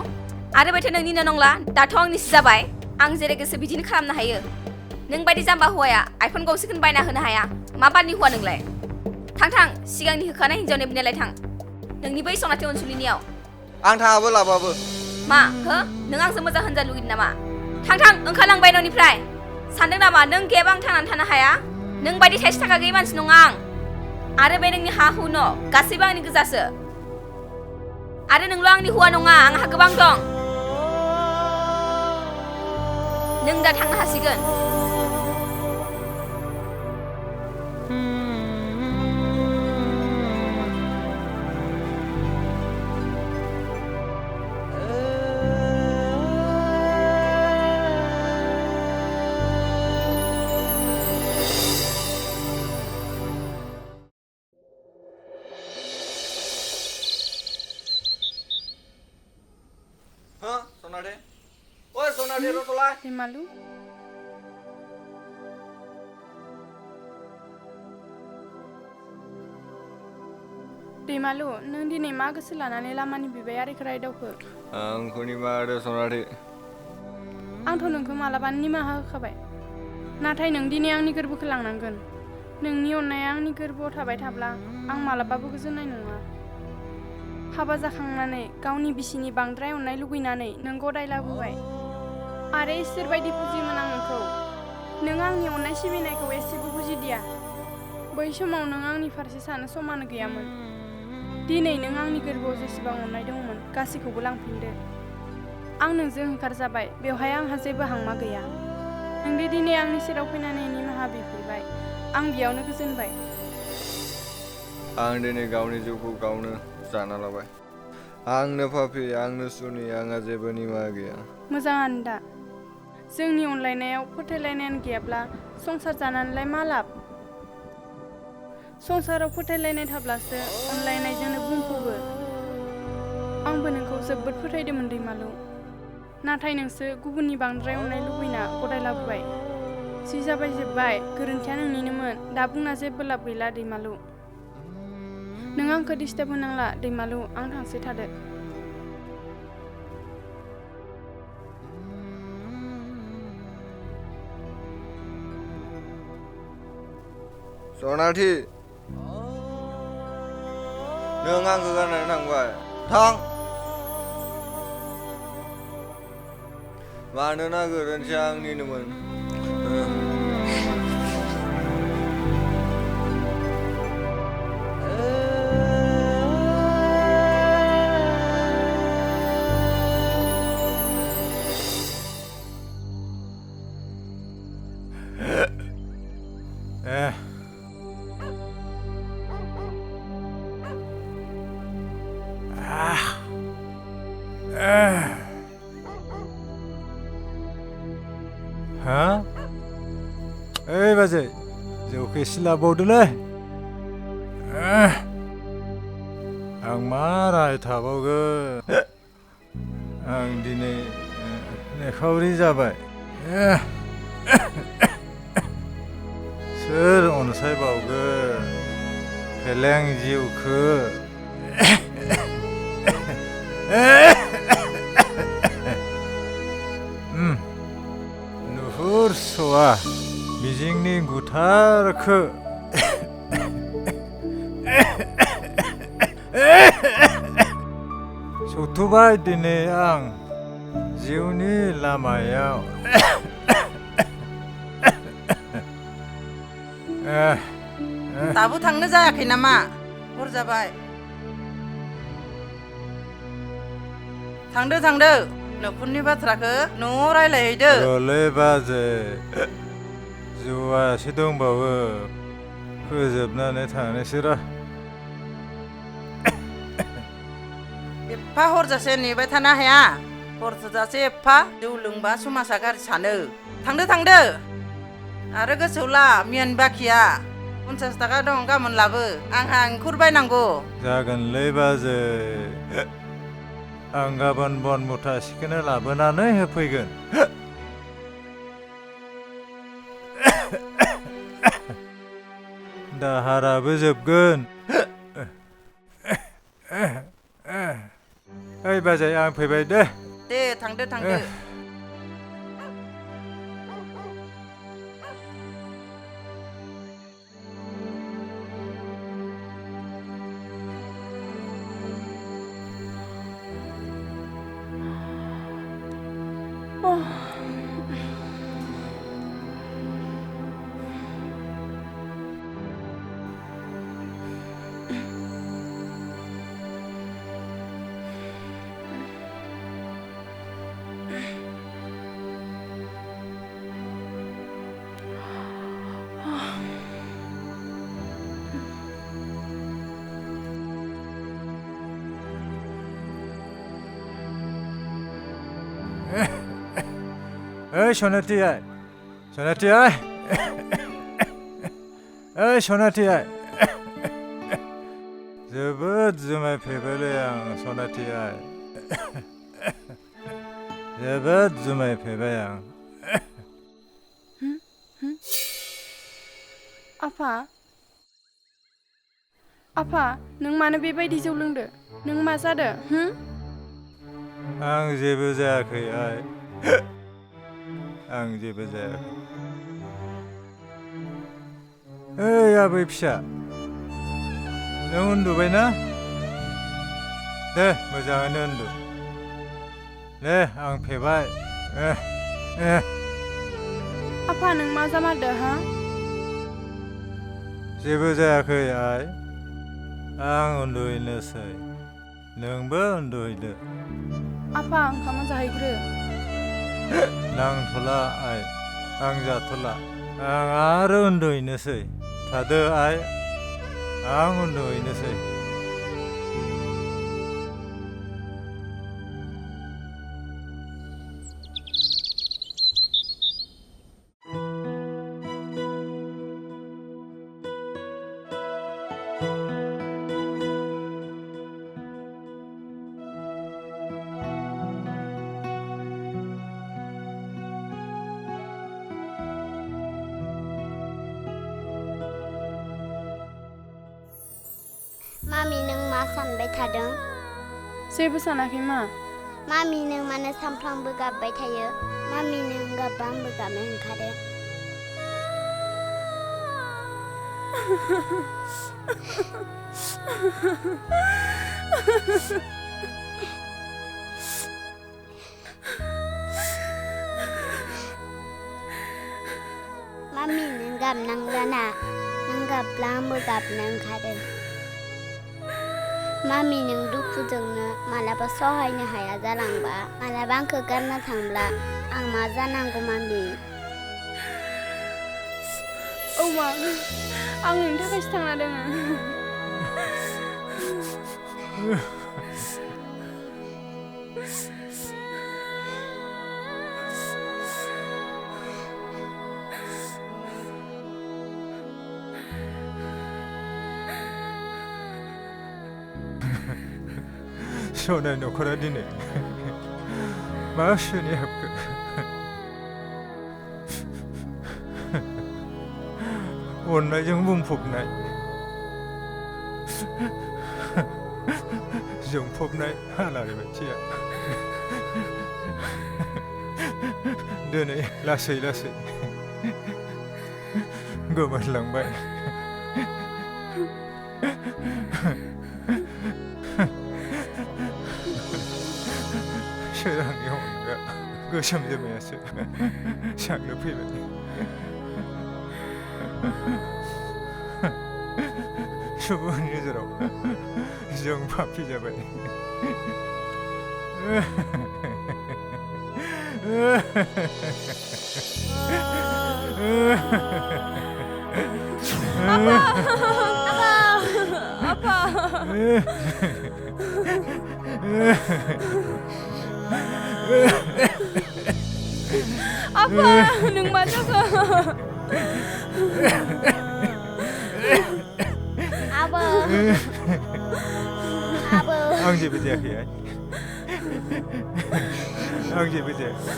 आरो बेथ' नोंनिनो नंला दाथ' आंनिसो जाबाय आं जेरै गोसो बिदिनो खालामनो हायो नों बायदि जाम्बा हौवाया आइफन गंसेखौनो बायना होनो हाया मा बादनि हौवा नोंलाय थां सिगांनि होखानाय हिन्जावनि बिनालाय थां नोंनि बै सनाथि अनसुलिनियाव
आं थाङाबो लाबाबो
मा हो नों आंजों मोजां होनजानो लुगैदों नामा थां ओंखारलांबाय न'निफ्राय सानदों नामा नों गैयाबा आं थांनानै थानो हाया नों बायदि थाइसे थाखा गैयै मानसि नङा आं आरो बे नोंनि हा हु न' गासैबो आंनि गोजासो आरो नोंल' आंनि हौवा नङा आंहा गोबां दं नों दा थांनो हासिगोन
सनाथे ओइ सनाथे रथ'लाय
दैमालु दैमालु नों दिनै मा गोसो लानानै लामानि बिबाय आरिखौ रायदावखो
आंखौ निमाहा होदो सनाथे
आंथ' नोंखौ मालाबानो निमाहा होखाबाय नाथाय नों दिनै आंनि गोरबोखौ लांनांगोन नोंनि अननाया आंनि गोरबोआव थाबाय थाब्ला आं मालाबाबो गोजोननाय नङा हाबा जाखांनानै गावनि बिसिनि बांद्राय अननाय लुगैनानै नों गदाय लाबोबाय आरो इसोर बायदि फुजियोमोन आं नोंखौ नों आंनि अननाय सिबिनायखौ एसेबो बुजिदिया बै समाव नों आंनि फारसे सानो समानो गैयामोन दिनै नों आंनि गोरबोआव जेसेबां अननाय दंमोन गासैखौबो लांफिनदो आं नोंजों ओंखारजाबाय बेवहाय आंहा जेबो हांमा गैया नोंदि दिनै आंनि सेराव फैनानै निमाहा बिफैबाय आं बेयावनो गोजोनबाय
आं दिनै गावनि जिउखौ गावनो जाना लाबाय आंनो पापि आंनो सुनि आंहा जेबो निमाहा गैया
मोजाङानो दा जोंनि अनलायनायाव फोथायलायनायानो गैयाब्ला संसार जानानैलाय मा लाब संसाराव फोथायलायनाय थाब्लासो अनलायनायजोंनो बुंफबो आंबो नोंखौ जोबोद फोथायदोंमोन दैमालु नाथाय नोंसो गुबुननि बांद्राय अननाय लुबैना गदाय लाबोबाय जि जाबाय जोब्बाय गोरोन्थिया नोंनिनोमोन दा बुंना जेबो लाब गैला दैमालु नों आंखौ डिस्टार्ब होनांला दैमालु आं थांसै थादो
सनाथि नों आंखौ गारनानै थांबाय थां मानोना गोरोन्थिया आंनिनोमोन
हा ओइ बाजै जौखौ एसे लाबावदोलै आं मा राय थाबावगोन आं दिनै निखावरि जाबाय सोर अनसायबावगोन फेलें जिउखौ नुहुरस'आ मिजिंनि गुथारखौ सौथुबाय दिनै आं जिउनि लामायाव
दाबो थांनो जायाखै नामा हर जाबाय थांदो न'खरनि बाथ्राखौ न'आव रायलायहैदो
र'लै बाजै जौआ एसे दंबावो फोजोबनानै थांनोसै र'
एफा हरजासे नेबाय थानो हाया हर थोजासे एफा जौ लोंबा समाजा गाज्रि सानो थांदो आरो गोसोआव ला मियानि बाखिया 50 थाखा दं गाबोन लाबो आंहा इंखुर बायनांगौ
जागोनलै बाजै आं गाबोन बन मुथासेखौनो लाबोनानै होफैगोन दाहाराबो जोबगोन ओइ बाजै आं फैबाय दे
थांदो
ओइ सनाथि आइ ओइ सनाथि आइ जोबोद जुमाय फेबायलै आं सनाथि आइ जोबोद जुमाय फेबाय आं
आफा नों मानो बेबायदि जौ लोंदो नों मा जादो
आं जेबो जायाखै आइ आं जेबो जायाखै ओइ आबै फिसा नों उन्दुबायना दे मोजाङैनो उन्दु दे आं फेबाय
आफा नों मा जामारदो
जेबो जायाखै आइ आं उन्दुहैनोसै नोंबो उन्दुहैदो
आफा ओंखामा जाहैग्रो
नांथ'ला आइ आं जाथ'ला आं आरो उन्दुहैनोसै थादो आइ आं उन्दुहैनोसै
मामि नों मा सानबाय थादों
जेबो सानाखै मा
मामि नों मानो सानफ्रामबो गाबबाय थायो मामि नों गाबबा आंबो गाबनो ओंखारो मामि नों गाबनांलाना नों गाबब्ला आंबो गाबनो ओंखारो मामि नों दुखुजोंनो मालाबा सहायनो हाया जालांबा मालाबा आंखौ गारना थांब्ला आं मा जानांगौ मामि
औ मा आं नोंनि थाखायसो थांना दोङो
सनाय न'खरा दिनै मा सुनि हाबखो अननायजों बुंफबनाय जोंफबनाय आलारि बाथिया दिनै लासै लासै गोमोरलांबाय सोरांनि अनगा गोसोम जोमायासो साग्लोब फैबाय सुबुंनि गेजेराव जों पापि जाबाय
Apa? Apa nों मा जाखो?
Abo. Abo.
आं जेबो जायाखै आइ आं जेबो जायाखै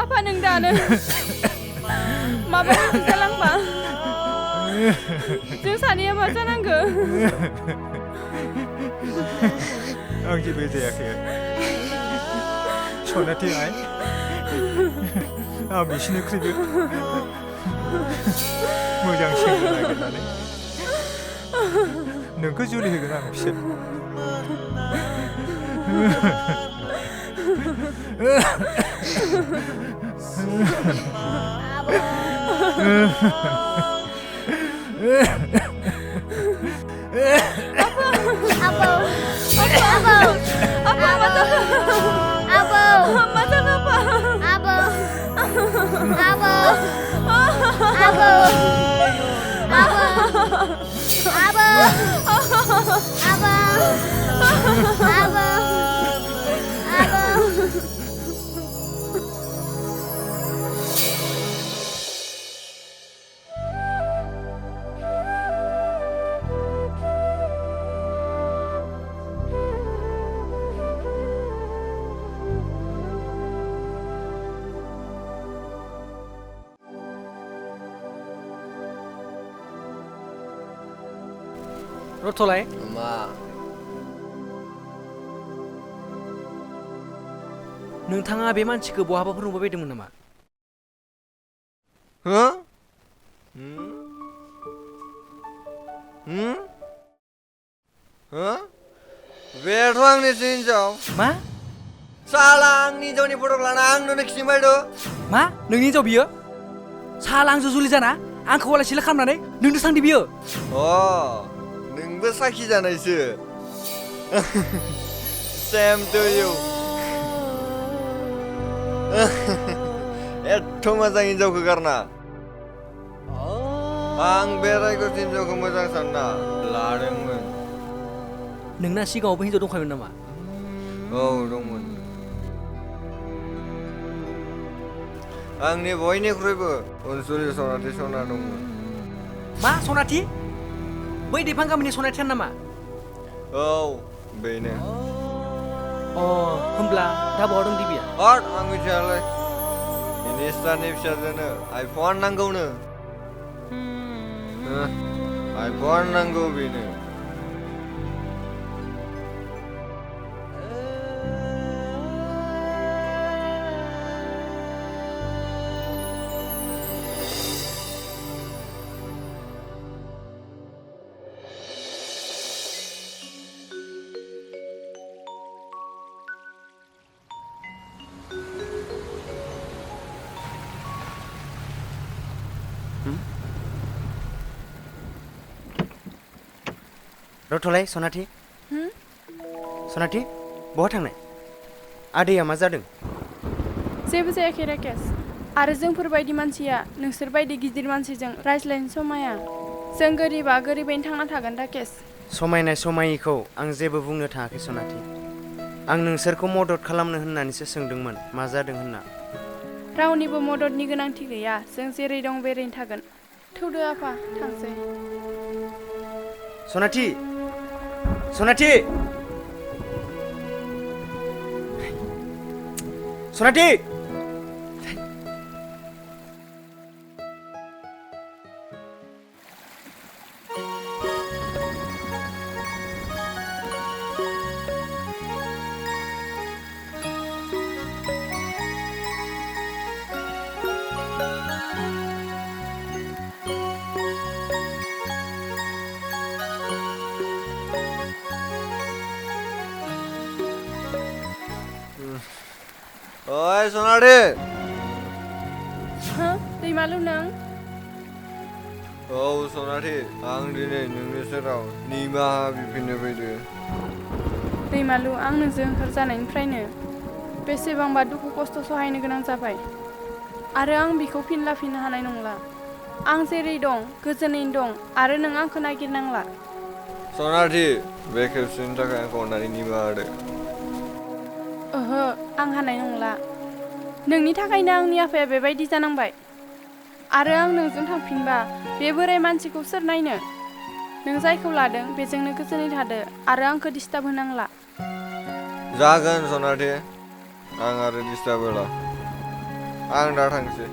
Apa nों दानो? माबा मोनसे जालांबा जों सानैया मा जानांगो?
आं जेबो जायाखै सनाथि आइ आं बिसिनिख्रुइबो मोजांसिन नागिरनानै नोंखौ जुलि होगोन आं फिसौ
रथलाय
मा
नोंथाङा बे मानसिखौ बहाबाफोर नुबाय बायदोंमोन नामा?
हो बेथ' आंनिसो हिनजाव
मा?
साला आंनि हिनजावनि फटक लाना आंनोनो खिथिबाय दं
मा? नोंनि हिनजाव बियो? साला आंजों जुलि जाना आंखौ गलाय सिला खालामनानै नोंनो सांदि बियो?
नोंबो साखि जानायसो सेम टु इउ एथ' मोजां हिनजावखौ गारना आं बे रायगड हिनजावखौ मोजां सानना लादोंमोन
नोंना सिगाङावबो हिनजाव दंखायोमोन नामा?
औ दंमोन आंनि बयनिख्रुइबो अनसुलि सनाथि सना दंमोन
मा सनाथि? बै दैफां गामिनि सनाथियानो नामा?
औ बेनो
होमब्ला दा बहा दं दिबिया?
आं मिथियालै मिनिस्टारनि फिसाजोनो आइफन नांगौनो आइफन नांगौ बेनो
रथलाय सनाथि सनाथि बहा थांनाय? आदैया मा जादों?
जेबो जायाखै राकेश आरो जोंफोरबायदि मानसिया नोंसोरबायदि गिदिर मानसिजों रायज्लायनो समाया जों गोरिबा गोरिबैनो थांना थागोन राकेश
समायनाय समायिखौ आं जेबो बुंनो थाङाखै सनाथि आं नोंसोरखौ मदद खालामनो होननानैसो सोंदोंमोन मा जादों होनना
रावनिबो मददनि गोनांथि गैया जों जेरै दं बेरैनो थागोन थौदो आफा थांसै
सनाथि सनाथि सनाथि
ओइ सनाथि
दैमालु नों
औ सनाथि आं दिनै नोंनि सेराव निमाहा बिफिननो फैदों
दैमालु आं नोंजों ओंखारजानायनिफ्रायनो बेसेबांबा दुखु खस्थ' सहायनो गोनां जाबाय आरो आं बिखौ फिन लाफिननो हानाय नंला आं जेरै दं गोजोनैनो दं आरो नों आंखौ नागिरनांला
सनाथि बे खेबसेनि थाखाय आंखौ अननानै निमाहा होदो
ओहो आं हानाय नंला नोंनि थाखायनो आंनि आफाया बेबायदि जानांबाय आरो आं नोंजों थांफिनबा बे बोराय मानसिखौ सोर नायनो नों जायखौ लादों बेजोंनो गोजोनै थादो आरो आंखौ डिस्टार्ब होनांला
जागोन सनाथि आं आरो डिस्टार्ब होला आं दा थांसै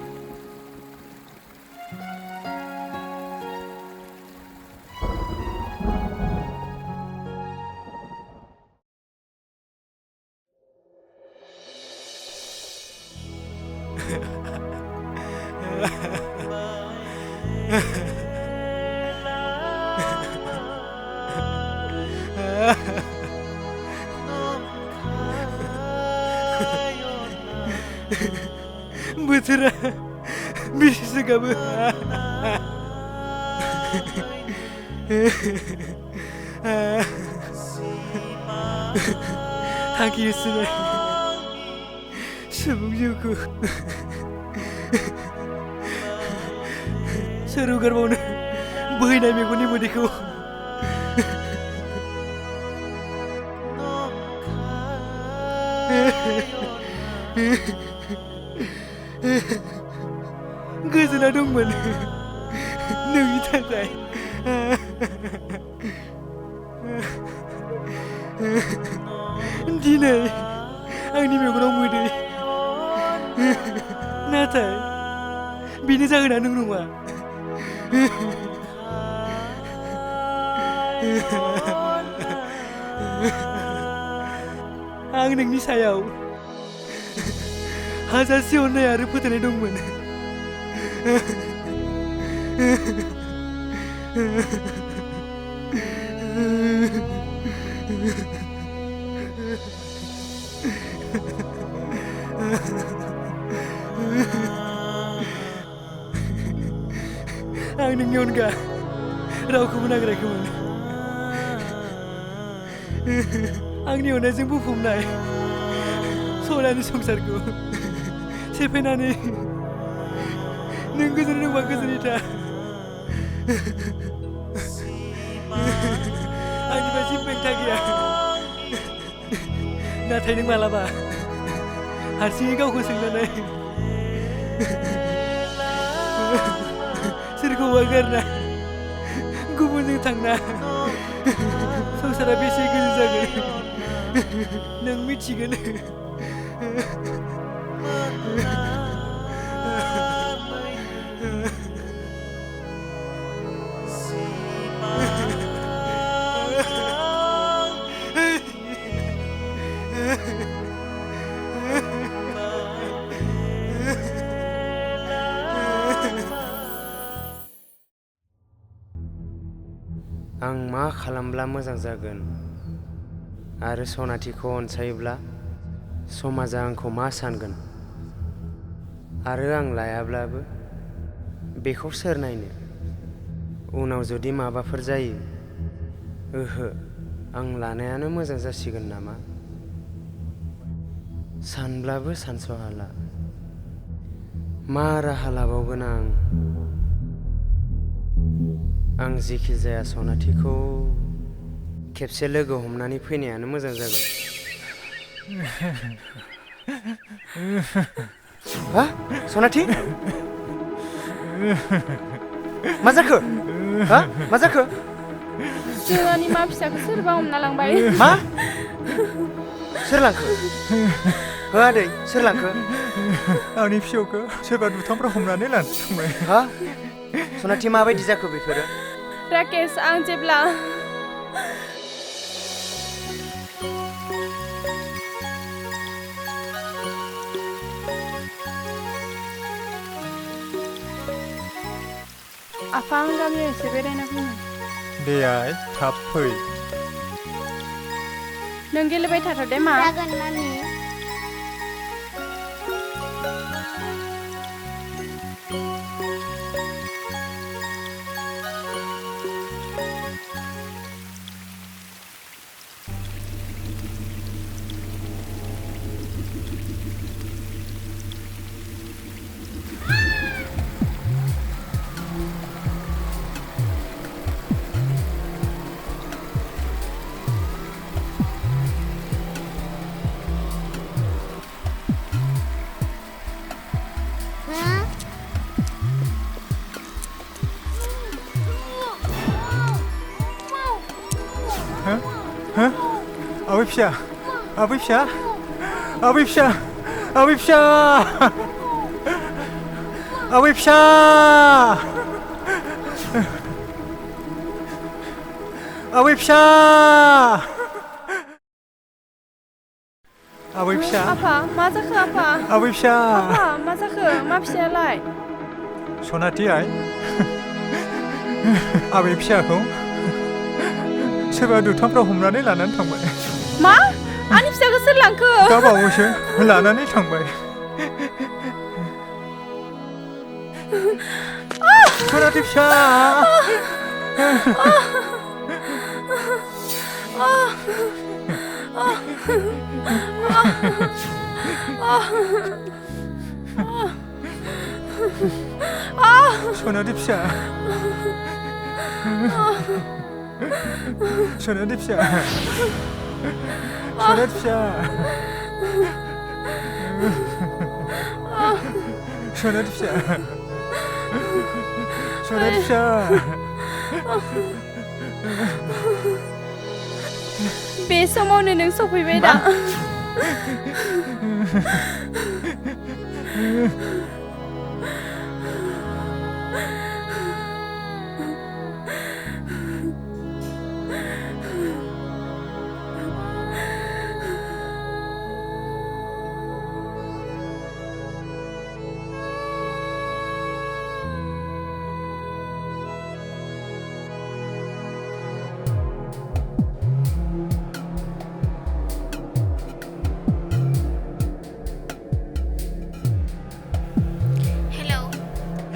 बोथोरा बेसेसो गाबो थांखि होसोनाय सुबुं जिउखौ सोर हगारबावनो बोहैनाय मेगननि मोदैखौ गोजोना दंमोन नोंनि थाखाय दिनै आंनि मेगनाव मोदै नाथाय बेनि जाहोना नों नङा आं नोंनि सायाव हाजासे अननाय आरो फोथायनाय दंमोन आं नोंनि अनगा रावखौबो नागिराखैमोन आंनि अननायजों बुंफबनाय सनानि संसारखौ सेफायनानै नों गोजोनै दंबा गोजोनै था आंनिफ्राय जेबो हेंथा गैया नाथाय नों मालाबा हारसिङै गावखौ सोंनानै सोरखौबा गारना गुबुनजों थांना संसारा बेसे गोजोन जागोन नों मिथिगोन
आं मा खालामब्ला मोजां जागोन आरो सनाथिखौ अनसायोब्ला समाजा आंखौ मा सानगोन आरो आं लायाब्लाबो बेखौ सोर नायनो उनाव जुदि माबाफोर जायो ओहो आं लानायानो मोजां जासिगोन नामा सानब्लाबो सानस'हाला मा राहा लाबावगोन आं जेखि जाया सनाथिखौ खेबसे लोगो हमनानै फैनायानो मोजां जागोन हा सनाथि मा जाखो हा मा जाखो
जोंहानि मा फिसाखौ सोरबा हमना लांबाय
मा सोर लांखो हो आदै सोर लांखो
आंनि फिसौखौ सोरबा दुथांफ्रा हमनानै लानो थांबाय
हा सनाथि माबायदि जाखो बेफोरो
राकेश आं जेब्ला आफा आं गामियाव एसे बेरायना फैनो
दे आइ थाब फै
नों गेलेबाय थाथ' दे मा
जागोन मामि
फिसा आबै फिसा आबै फिसा आबै फिसा आबै फिसा आबै फिसा आबै फिसा
आफा मा जाखो आफा
आबै फिसा
आफा मा जाखो मा फिसायालाय
सनाथि आइ आबै फिसाखौ सोरबा दुथांफ्राव हमनानै लानानै थांबाय
मा आंनि फिसाखौ सोर लांखो
दा बावैसो लानानै थांबाय सनाथि फिसा सनाथि फिसा सनाथि फिसा सनाथि फिसा सनाथि फिसा सनाथि फिसा
बे समावनो नों सफैबाय दा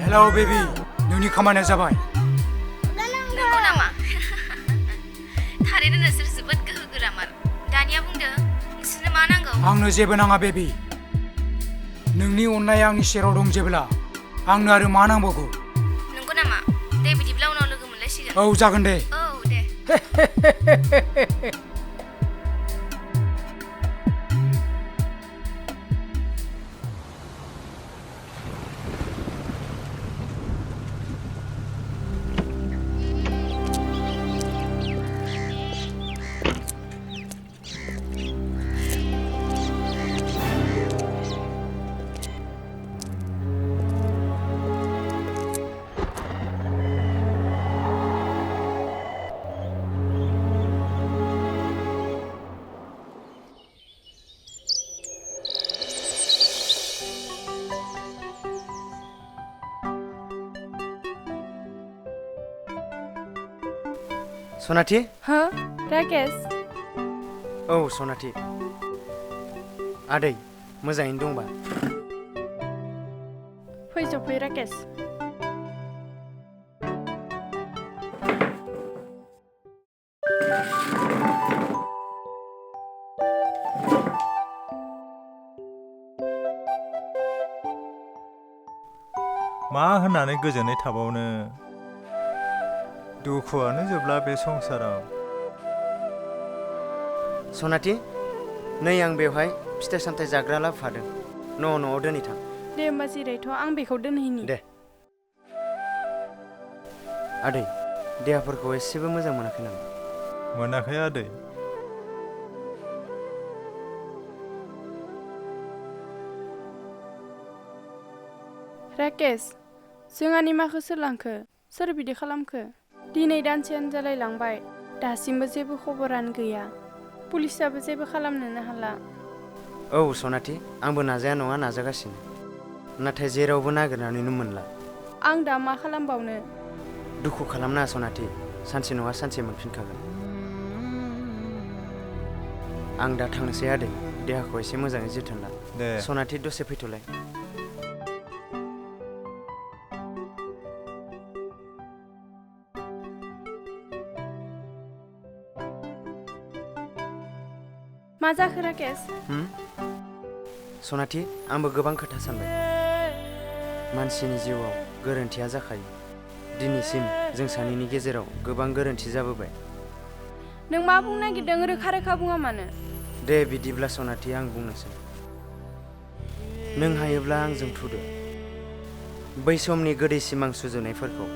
हेलौ बेबी नोंनि खामानिया जाबाय
नंगौ नामा थारैनो नोंसोर जोबोद गोहो गोरामार दानिया बुंदो नोंसोरनो मा नांगौ
आंनो जेबो नाङा बेबी नोंनि अननाया आंनि सेराव दं जेब्ला आंनो आरो मा नांबावगौ
नंगौ नामा दे बिदिब्ला उनाव लोगो मोनलायसिगोन
औ जागोन दे
औ दे
सनाथि
हो राकेश
औ सनाथि आदै मोजाङैनो दंबा
फै जफै राकेश
मा होननानै गोजोनै थाबावनो दुखुआनो जोबला बे संसाराव
सनाथि नै आं बेवहाय फिथाइ सामथाइ जाग्रा लाबोफादों न'आव दोनहैथां
दे होमबा जिरायथ' आं बेखौ दोनहैनि
दे आदै देहाफोरखौ एसेबो मोजां मोनाखै नामा
मोनाखै आदै
राकेश जोंहानि माखौ सोर लांखो सोर बिदि खालामखो दिनै दानसेयानो जालायलांबाय दासिमबो जेबो खबरानो गैया पुलिसाबो जेबो खालामनोनो हाला
औ सनाथि आंबो नाजाया नङा नाजागासिनो नाथाय जेरावबो नागिरनानैनो मोनला
आं दा मा खालामबावनो
दुखु खालामनाङा सनाथि सानसे नङा सानसे मोनफिनखागोन आं दा थांनोसै आदै देहाखौ एसे मोजाङै जोथोन ला
दे
सनाथि दसे फैथ'लाय
मा जाखो राकेश
सनाथि आंबो गोबां खोथा सानबाय मानसिनि जिउआव गोरोन्थिया जाखायो दिनैसिम जों सानैनि गेजेराव गोबां गोरोन्थि जाबोबाय
नों मा बुंनो नागिरदों रोखा रोखा बुङा मानो
दे बिदिब्ला सनाथि आं बुंनोसै नों हायोब्ला आंजों थुदो बै समनि गोदै सिमां सुजुनायफोरखौ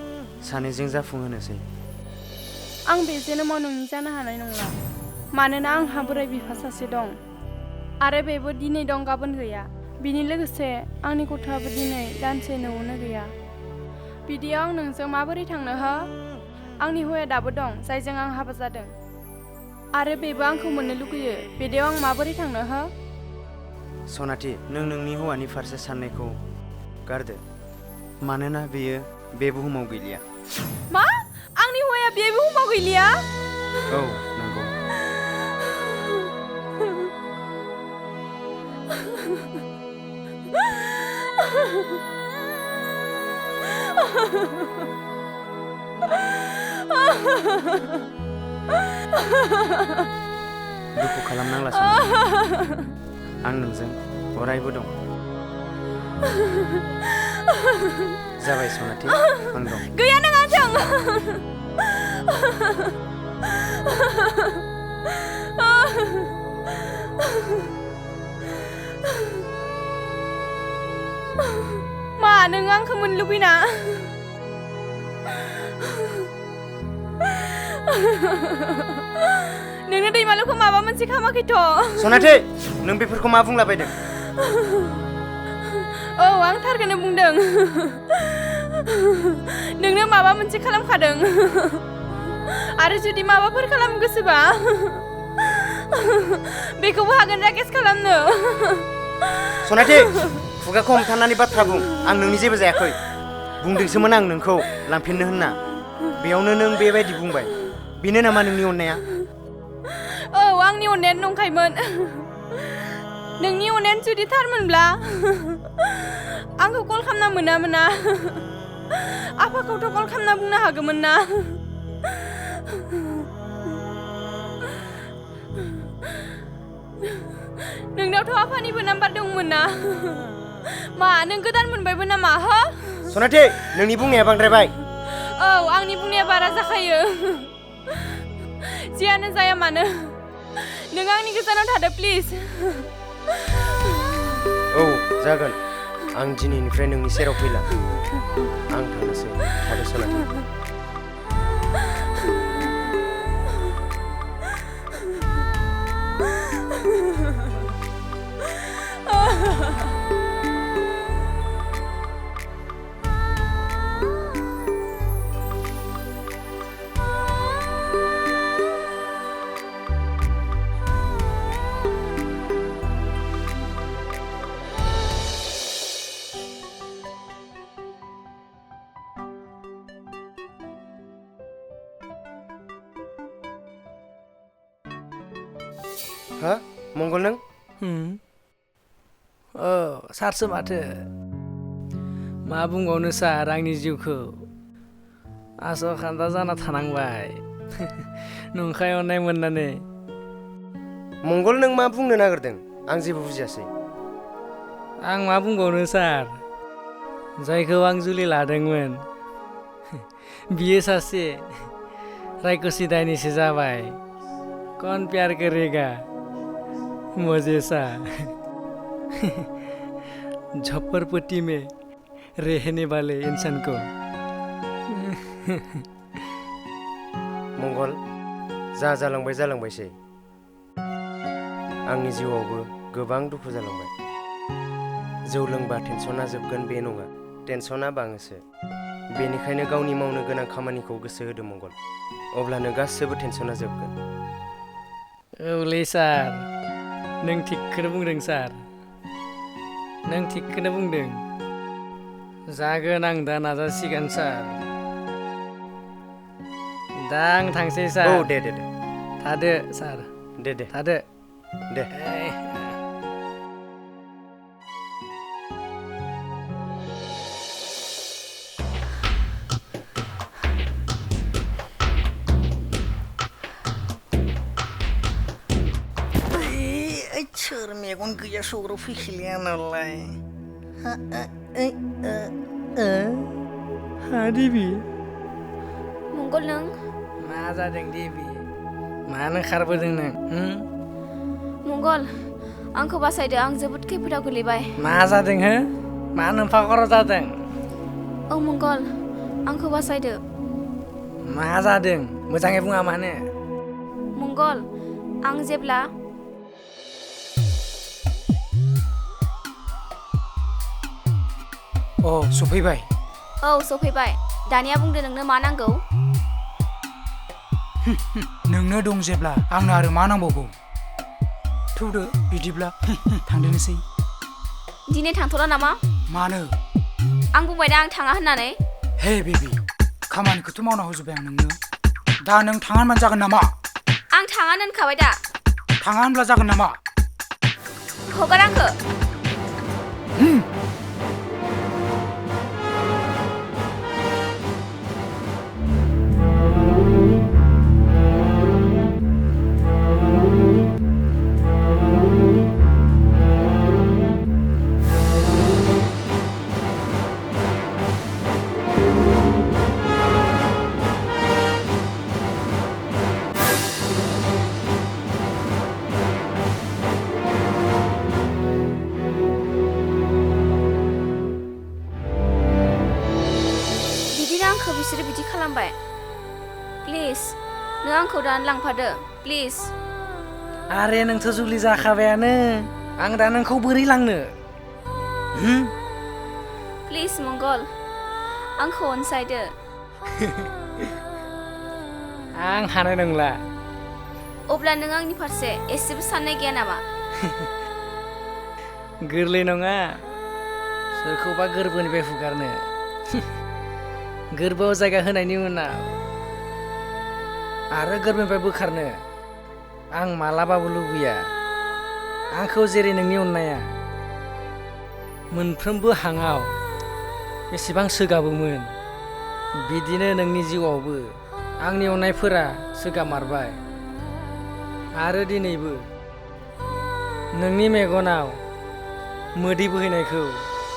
सानैजों जाफुंहोनोसै
आं बे जोनोमाव नोंनि जानो हानाय नंला मानोना आंहा बोराय बिफा सासे दं आरो बेबो दिनै दं गाबोन गैया। बिनि लोगोसे आंनि गथ'आबो दिनै दानसे न'आवनो गैया। बिदियाव आं नोंजों माबोरै थांनो हो? आंनि हौवाया दाबो दं जायजों आं हाबा जादों आरो बेबो आंखौ मोननो लुगैयो। बिदियाव आं माबोरै थांनो हो?
सनाथि, नों नोंनि हौवानि फारसे साननायखौ गारदो, मानोना बेयो बे बुहुमाव गैलिया।
मा? आंनि हौवाया बे बुहुमाव गैलिया?
औ, नंगौ। दुखु खालामनांला सनाथि, आं नोंजों अरायबो दं। जाबाय सनाथि, आं दं।
गैया नों आंजों। मा नों आंखौ मोननो लुबैना? नोंनो दैमालुखौ माबा मोनसे खामाखैथ'?
सनाथि, नों बेफोरखौ मा बुंलाबायदों?
औ, आं थारखौनो बुंदों। नोंनो माबा मोनसे खालामखादों आरो जुदि माबाफोर खालामनो गोसोबा बेखौबो हागोन राकेश खालामनो।
सनाथि, खुगाखौ हमथानानै बाथ्रा बुं। आं नोंनि जेबो जायाखै। बुंदोंसोमोन आं नोंखौ लांफिननो होनना। बेयावनो नों बेबायदि बुंबाय। बेनो नामा नोंनि अननाया?
औ, आंनि अननायानो नंखायमोन। नोंनि अननायानो जुदि थारमोनब्ला आंखौ कल खालामना मोना आफाखौथ' कल खालामना बुंनो हागौमोन ना? नोंनावथ' आफानिबो नाम्बार दंमोन ना? मा नों गोदान मोनबायबो नामा? हो?
सनाथि, नोंनि बुंनाया बांद्रायबाय।
औ, आंनि बुंनाया बारा जाखायो। जियानो जाया मानो नों आंनि गोजानाव थादो प्लिज।
औ, जागोन। आं दिनैनिफ्राय नोंनि सेराव फैला। आं थांनोसै। थादो सनाथि। हा? मंगल नों?
औ, सारसो माथो। मा बुंबावनो सार, आंनि जिउखौ आस'खान्दा जाना थानांबाय नंखाय अननाय मोननानै।
मंगल, नों मा बुंनो नागिरदों? आं जेबो बुजियासै।
आं मा बुंबावनो सार, जायखौ आं जुलि लादोंमोन बियो सासे रायकसी दायनिसो जाबाय। कौन प्यार करेगा मुझे सा झप्परपट्टी में रहने वाले इंसान को।
मंगल, जा जालांबाय जालांबायसै। आंनि जिउआवबो गोबां दुखु जालांबाय। जौ लोंबा टेनसना जोबगोन बे नङा, टेनसना बाङोसो। बेनिखायनो गावनि मावनो गोनां खामानिखौ गोसो होदो मंगल, अब्लानो गासैबो टेनसना जोबगोन।
औलै सार, नों थिगखौनो बुंदों सार, नों थिगखौनो बुंदों। जागोन, आं दा नाजासिगोन सार। दा आं थांसै सार।
औ, दे दे दे।
थादो सार।
दे दे
थादो।
दे।
सोर मेगन गैया सौग्राव फैखिलिया नालाय। हा देबि?
मंगल नों?
मा जादों देबि? मानो खारबोदों नों?
मंगल, आंखौ बासायदो, आं जोबोद खैफोदाव गोलैबाय।
मा जादों हो? मा नोमफा खर' जादों?
औ मंगल, आंखौ बासायदो।
मा जादों? मोजाङै बुङा मानो?
मंगल, आं जेब्ला
सफैबाय
औ सफैबाय दानिया बुंदो नोंनो मा नांगौ
नोंनो दं जेब्ला आंनो आरो मा नांबावगौ थौदो बिदिब्ला थांदोनोसै
दिनै थांथ'ला नामा
मानो
आं बुंबाय दा आं थाङा होननानै
हे बेबि खामानिखौथ' मावना होजोब्बाय आं नोंनो दा नों थाङा होनबानो जागोन नामा
आं थाङानो होनखाबाय दा
थाङा होनब्ला जागोन नामा
हगार आंखो आंखौ बिसोरो बिदि खालामबाय प्लिज नों आंखौ दानो लांफादो प्लिज
आरे नोंथ' जुलि जाखाबायानो आं दा नोंखौ बोरै लांनो
प्लिज मंगल आंखौ अनसायदो
आं हानाय नंला
अब्ला नों आंनि फारसे एसेबो साननाय गैया नामा
गोरलै नङा सोरखौबा गोरबोनिफ्राय हुगारनो गोरबोआव जायगा होनायनि उनाव आरो गोरबोनिफ्राय बोखारनो आं मालाबाबो लुबैया आंखौ जेरै नोंनि अननाया मोनफ्रोमबो हाङाव बेसेबां सोगाबोमोन बिदिनो नोंनि जिउआवबो आंनि अननायफोरा सोगामारबाय आरो दिनैबो नोंनि मेगनाव मोदै बोहैनायखौ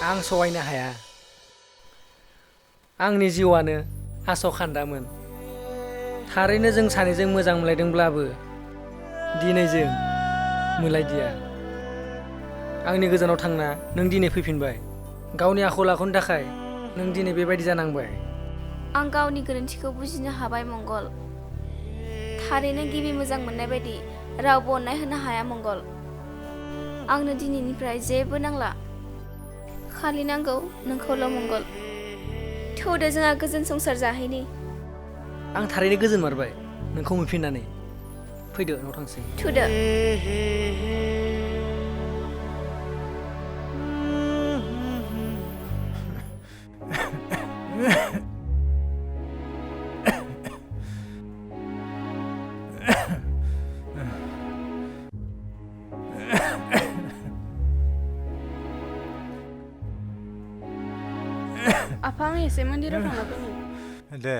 आं सहायनो हाया आंनि जिउआनो आसखान्दामोन थारैनो जों सानैजों मोजां मोनलायदोंब्लाबो दिनै जों मोनलायदिया आंनि गोजानाव थांना नों दिनै फैफिनबाय गावनि आखल आखुनि थाखाय नों दिनै बेबायदि जानांबाय
आं गावनि गोरोन्थिखौ बुजिनो हाबाय मंगल थारैनो गिबि मोजां मोननाय बायदि रावबो अननाय होनो हाया मंगल आंनो दिनैनिफ्राय जेबो नांला खालि नांगौ नोंखौल' मंगल थौदो जोंहा गोजोन संसार जाहैनि
आं थारैनो गोजोन मारबाय नोंखौ मोनफिननानै फैदो न'आव थांसै
थौदो
आफा आं एसे मन्दिराव थांना फैनि
दे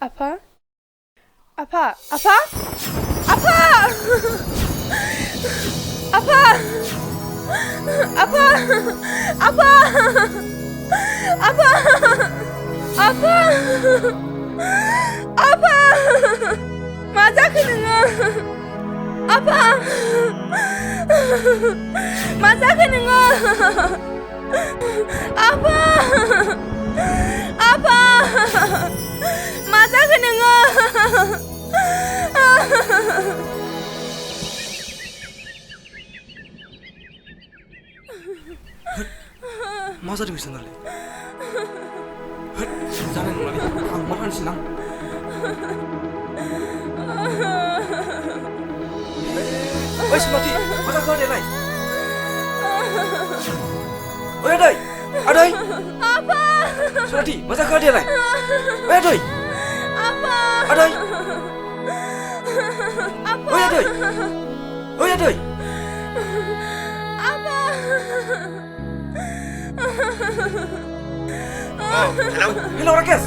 Apa? Apa? Apa? Apa? Apa? Apa? Apa? Apa? Apa? Apa? मा जाखो नोङो? Apa? मा जाखो नोङो? Apa? Apa? मा जाखो नोङो?
मा जादों बिसोरनालाय? होद जानाय नंलालै आं मा खालामनोसै आं? ओइ सनाथि मा जाखो आदैलाय? ओइ आदै आदै
Apa?
सनाथि मा जाखो आदैलाय? ओइ आदै
Apa?
आदै
Apa?
ओइ आदै ओइ आदै
Apa?
हेलौ राकेश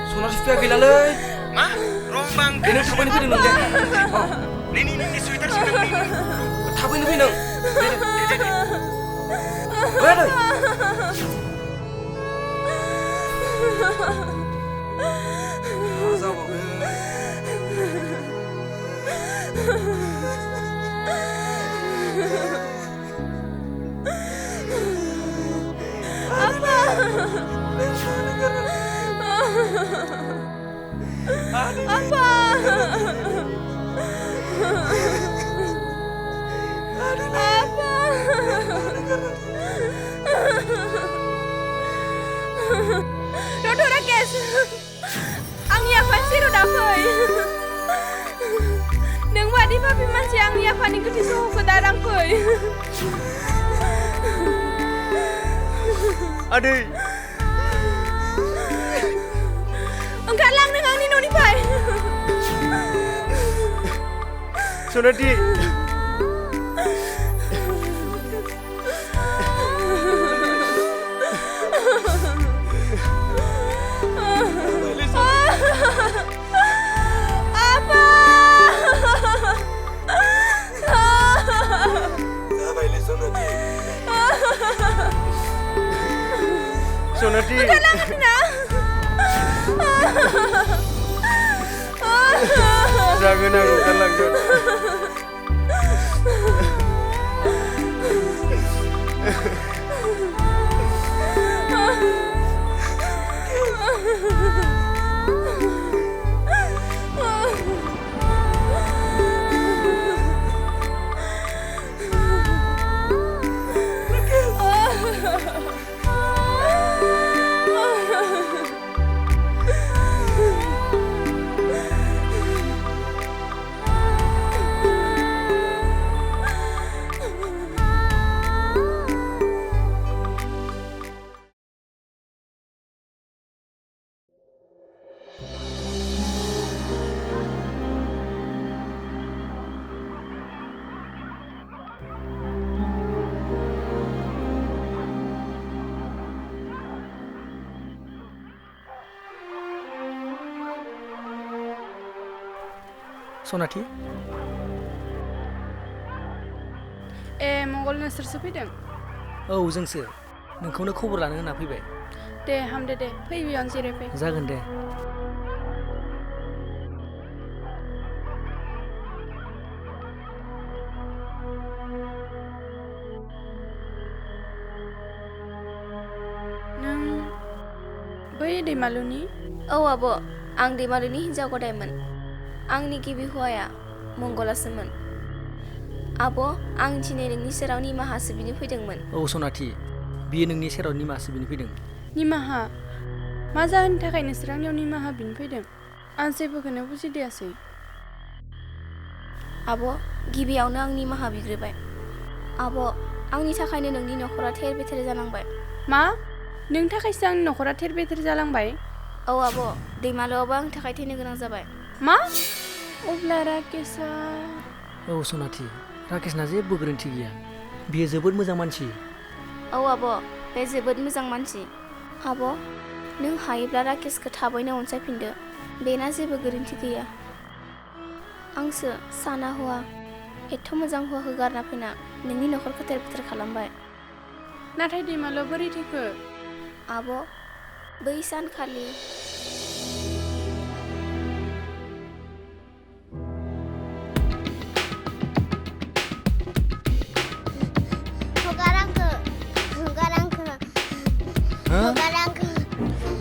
सनाथि फैया गैलालै
मा रं बां
बेनो थाबैनो फैदों नों दे
नि सुइटार सिंदों
थाबैनो फै नों ओइ आदै मा जाबावगोन
Dodot Rakesh, आंनि आफानि सेराव दा फै। नों बादि पापि मानसि आंनि आफानि गोथै सह'खौ दारां फै।
आदै
ओंखारलां नों आंनि न'निफ्राय।
सनाथि
Apa?
सनाथि
ओंखारलां ना?
जागोन आं ओंखारलांगोन
सनाथि
मंगल नोंसोरसो फैदों?
औ जोंसो नोंखौनो खबर लानो होनना फैबाय।
दे हामदो दे फै बेयावनो जिरायफै।
जागोन दे।
नों बै दैमालुनि?
औ आब' आं दैमालुनि हिन्जाव गदायमोन। आंनि गिबि हौवाया मंगलासोमोन। आब' आं दिनै नोंनि सेराव निमाहासो बिनो फैदोंमोन।
औ सनाथि बियो नोंनि सेराव निमाहासो बिनो फैदों।
निमाहा? मा जाहोननि थाखाय नोंसोर आंनियाव निमाहा बिनो फैदों? आं जेबोखौनो बुजिदियासै।
आब' गिबियावनो आं निमाहा बिग्रोबाय। आब' आंनि थाखायनो नोंनि न'खरा थेर बेथेर जालांबाय।
मा? नोंनि थाखायसो आंनि न'खरा थेर बेथेर जालांबाय?
औ आब' दैमालुआबो आंनि थाखाय थैनो गोनां जाबाय।
मा? अब्ला राकेशआ?
औ सनाथि राकेशना जेबो गोरोन्थि गैया। बियो जोबोद मोजां मानसि।
औ आब' बे जोबोद मोजां मानसि। आब' नों हायोब्ला राकेशखौ थाबैनो अनसायफिनदो। बेना जेबो गोरोन्थि गैया आंसो साना हौवा एथ' मोजां हौवाखौ गारना फैना नोंनि न'खरखौ तेर-बेतेर खालामबाय
नाथाय दैमालु बोरै थैखो
आब' बै सानखालि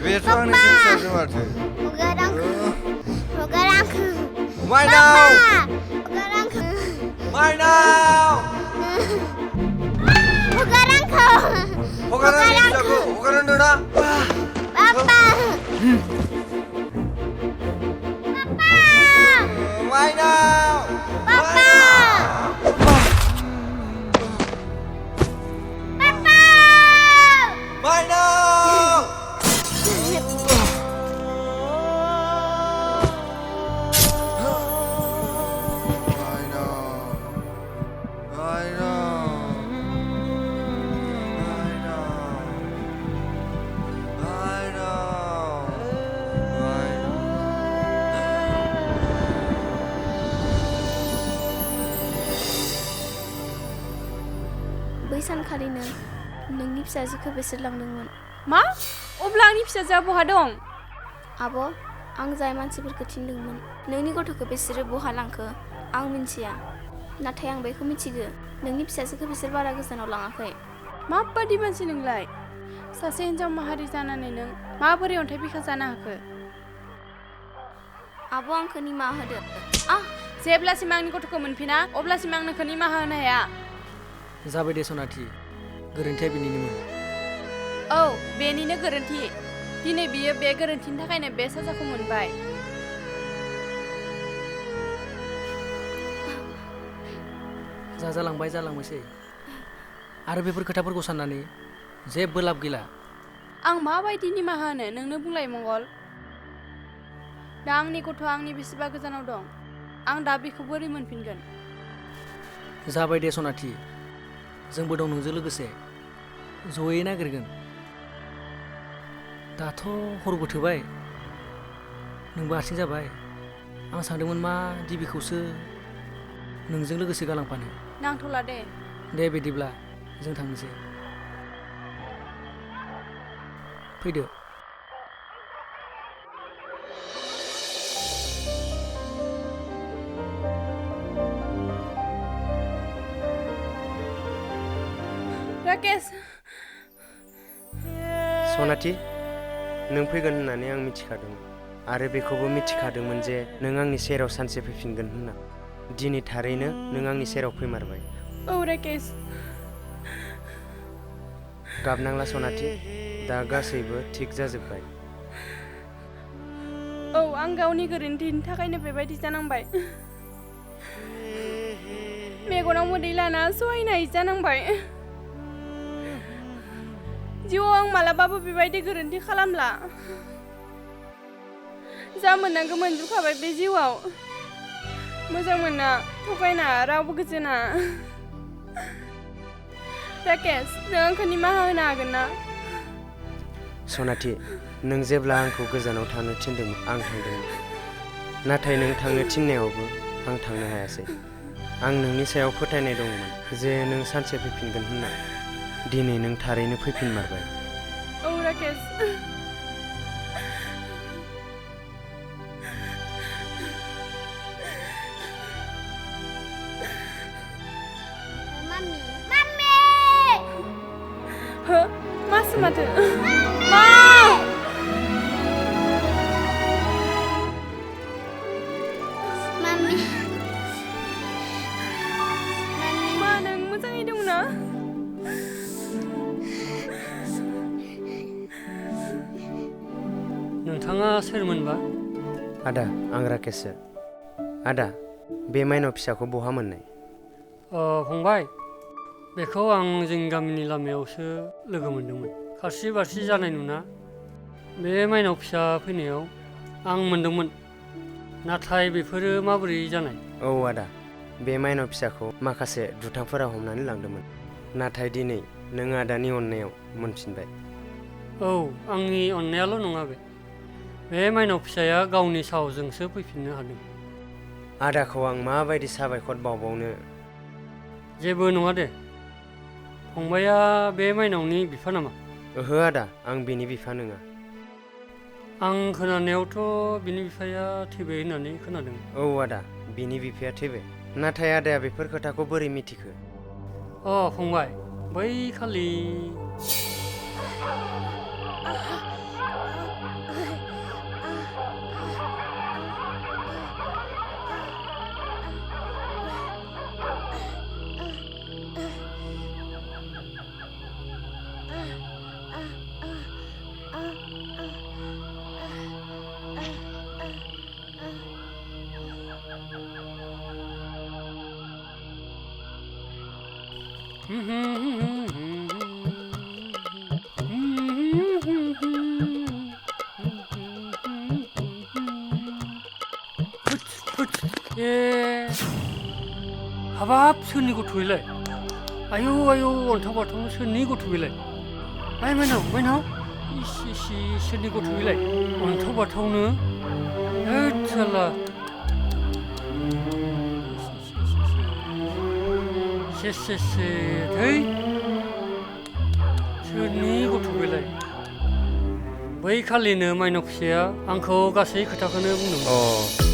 बेथ' आंनिसो फिसाजो माथो
माइनाव माइनाव हगार आंनि फिसाखौ हगार होनदों ना माइनाव
बै सानखालिनो नोंनि फिसाजोखौ बिसोर लांदोंमोन
मा अब्ला आंनि फिसाजोआ बहा दं
आब' आं जाय मानसिफोरखौ थिनदोंमोन नोंनि गथ'खौ बिसोरो बहा लांखो आं मिन्थिया नाथाय आं बेखौ मिथिगो नोंनि फिसाजोखौ बिसोर बारा गोजानाव लाङाखै
माबादि मानसि नोंलाय सासे हिन्जाव माहारि जानानै नों माबोरै अन्थाइ बिखा जानो हाखो
आब' आंखौ निमाहा होदो
जेब्लासिम आंनि गथ'खौ मोनफिना अब्लासिम आं नोंखौ निमाहा होनो हाया
जाबाय दे सनाथि गोरोन्थिया बेनिनोमोन
औ बेनिनो गोरोन्थि दिनै बियो बे गोरोन्थिनि थाखायनो बे साजाखौ मोनबाय
जालांबायसै आरो बेफोर खोथाफोरखौ साननानै जेबो लाब गैला
आं माबायदि निमाहा होनो नोंनो बुंलाय मंगल दा आंनि गथ'आ आंनि बेसेबा गोजानाव दं आं दा बेखौ बोरै मोनफिनगोन
जाबाय दे सनाथि जोंबो दं नोंजों लोगोसे जयै नागिरगोन दाथ' हरबो थोबाय नोंबो हारसिं जाबाय आं सानदोंमोन मा दिबिखौसो नोंजों लोगोसे गालांफानो
नांथ'ला
दे बिदिब्ला जों थांनोसै फैदो
राकेश
सनाथि नों फैगोन होननानै आं मिथिखादोंमोन आरो बेखौबो मिथिखादोंमोन जे नों आंनि सेराव सानसे फैफिनगोन होनना दिनै थारैनो नों आंनि सेराव फैमारबाय
औ राकेश
गाबनांला सनाथि दा गासैबो थिग जाजोब्बाय
औ आं गावनि गोरोन्थिनि थाखायनो बेबायदि जानांबाय मेगनाव मोदै लाना सहायनो हायि जानांबाय जिउआव आं मालाबाबो बेबायदि गोरोन्थि खालामला जा मोननांगौ मोनजोबखाबाय बे जिउआव मोजां मोना थगायना रावबो गोजोना राकेश नों आंखौ निमाहा होनो हागोन ना
सनाथि नों जेब्ला आंखौ गोजानाव थांनो थिनदोंमोन आं थांदोंमोन नाथाय नों थांनो थिननायावबो आं थांनो हायासै आं नोंनि सायाव फोथायनाय दंमोन जे नों सानसे फैफिनगोन होनना दिनै नों थारैनो फैफिनमारबाय
औ राकेश मासो माथो मा नों मोजाङै दं ना
नोंथाङा सोरमोनबा
आदा आं राकेशसो आदा बे माइनाव फिसाखौ बहा मोननाय
फंबाय बेखौ आं जोंनि गामिनि लामायावसो लोगो मोनदोंमोन खारसि बारसि जानाय नुना बे माइनाव फिसा फैनायाव आं मोनदोंमोन नाथाय बेफोरो माबोरै जानाय
औ आदा बे माइनाव फिसाखौ माखासे दुथांफोरा हमनानै लांदोंमोन नाथाय दिनै नों आदानि अननायाव मोनफिनबाय
औ आंनि अननायाल' नङा बे बे माइनाव फिसाया गावनि साहसजोंसो फैफिननो हादों।
आदाखौ आं माबायदि साबायखर बावबावनो।
जेबो नङा दे। फंबाया बे माइनावनि बिफा नामा?
ओहो आदा, आं बिनि बिफा नङा।
आं खोनानायावथ' बिनि बिफाया थैबाय होननानै खोनादों।
औ आदा, बिनि बिफाया थैबाय। नाथाय आदाया बेफोर खोथाखौ बोरै मिथिखो?
फंबाय, बै खालि हाबाब सोरनि गथ' बेलाय? आयौ आयौ अन्थाव बाथाव सोरनि गथ' बेलाय? माइनाव इसे सोरनि गथ' बेलाय? अन्थाव बाथावनो होद साला से थै सोरनि गथ' बेलाय? बै खालिनो माइनाव फिसाया आंखौ गासै खोथाखौनो बुंदोंमोन।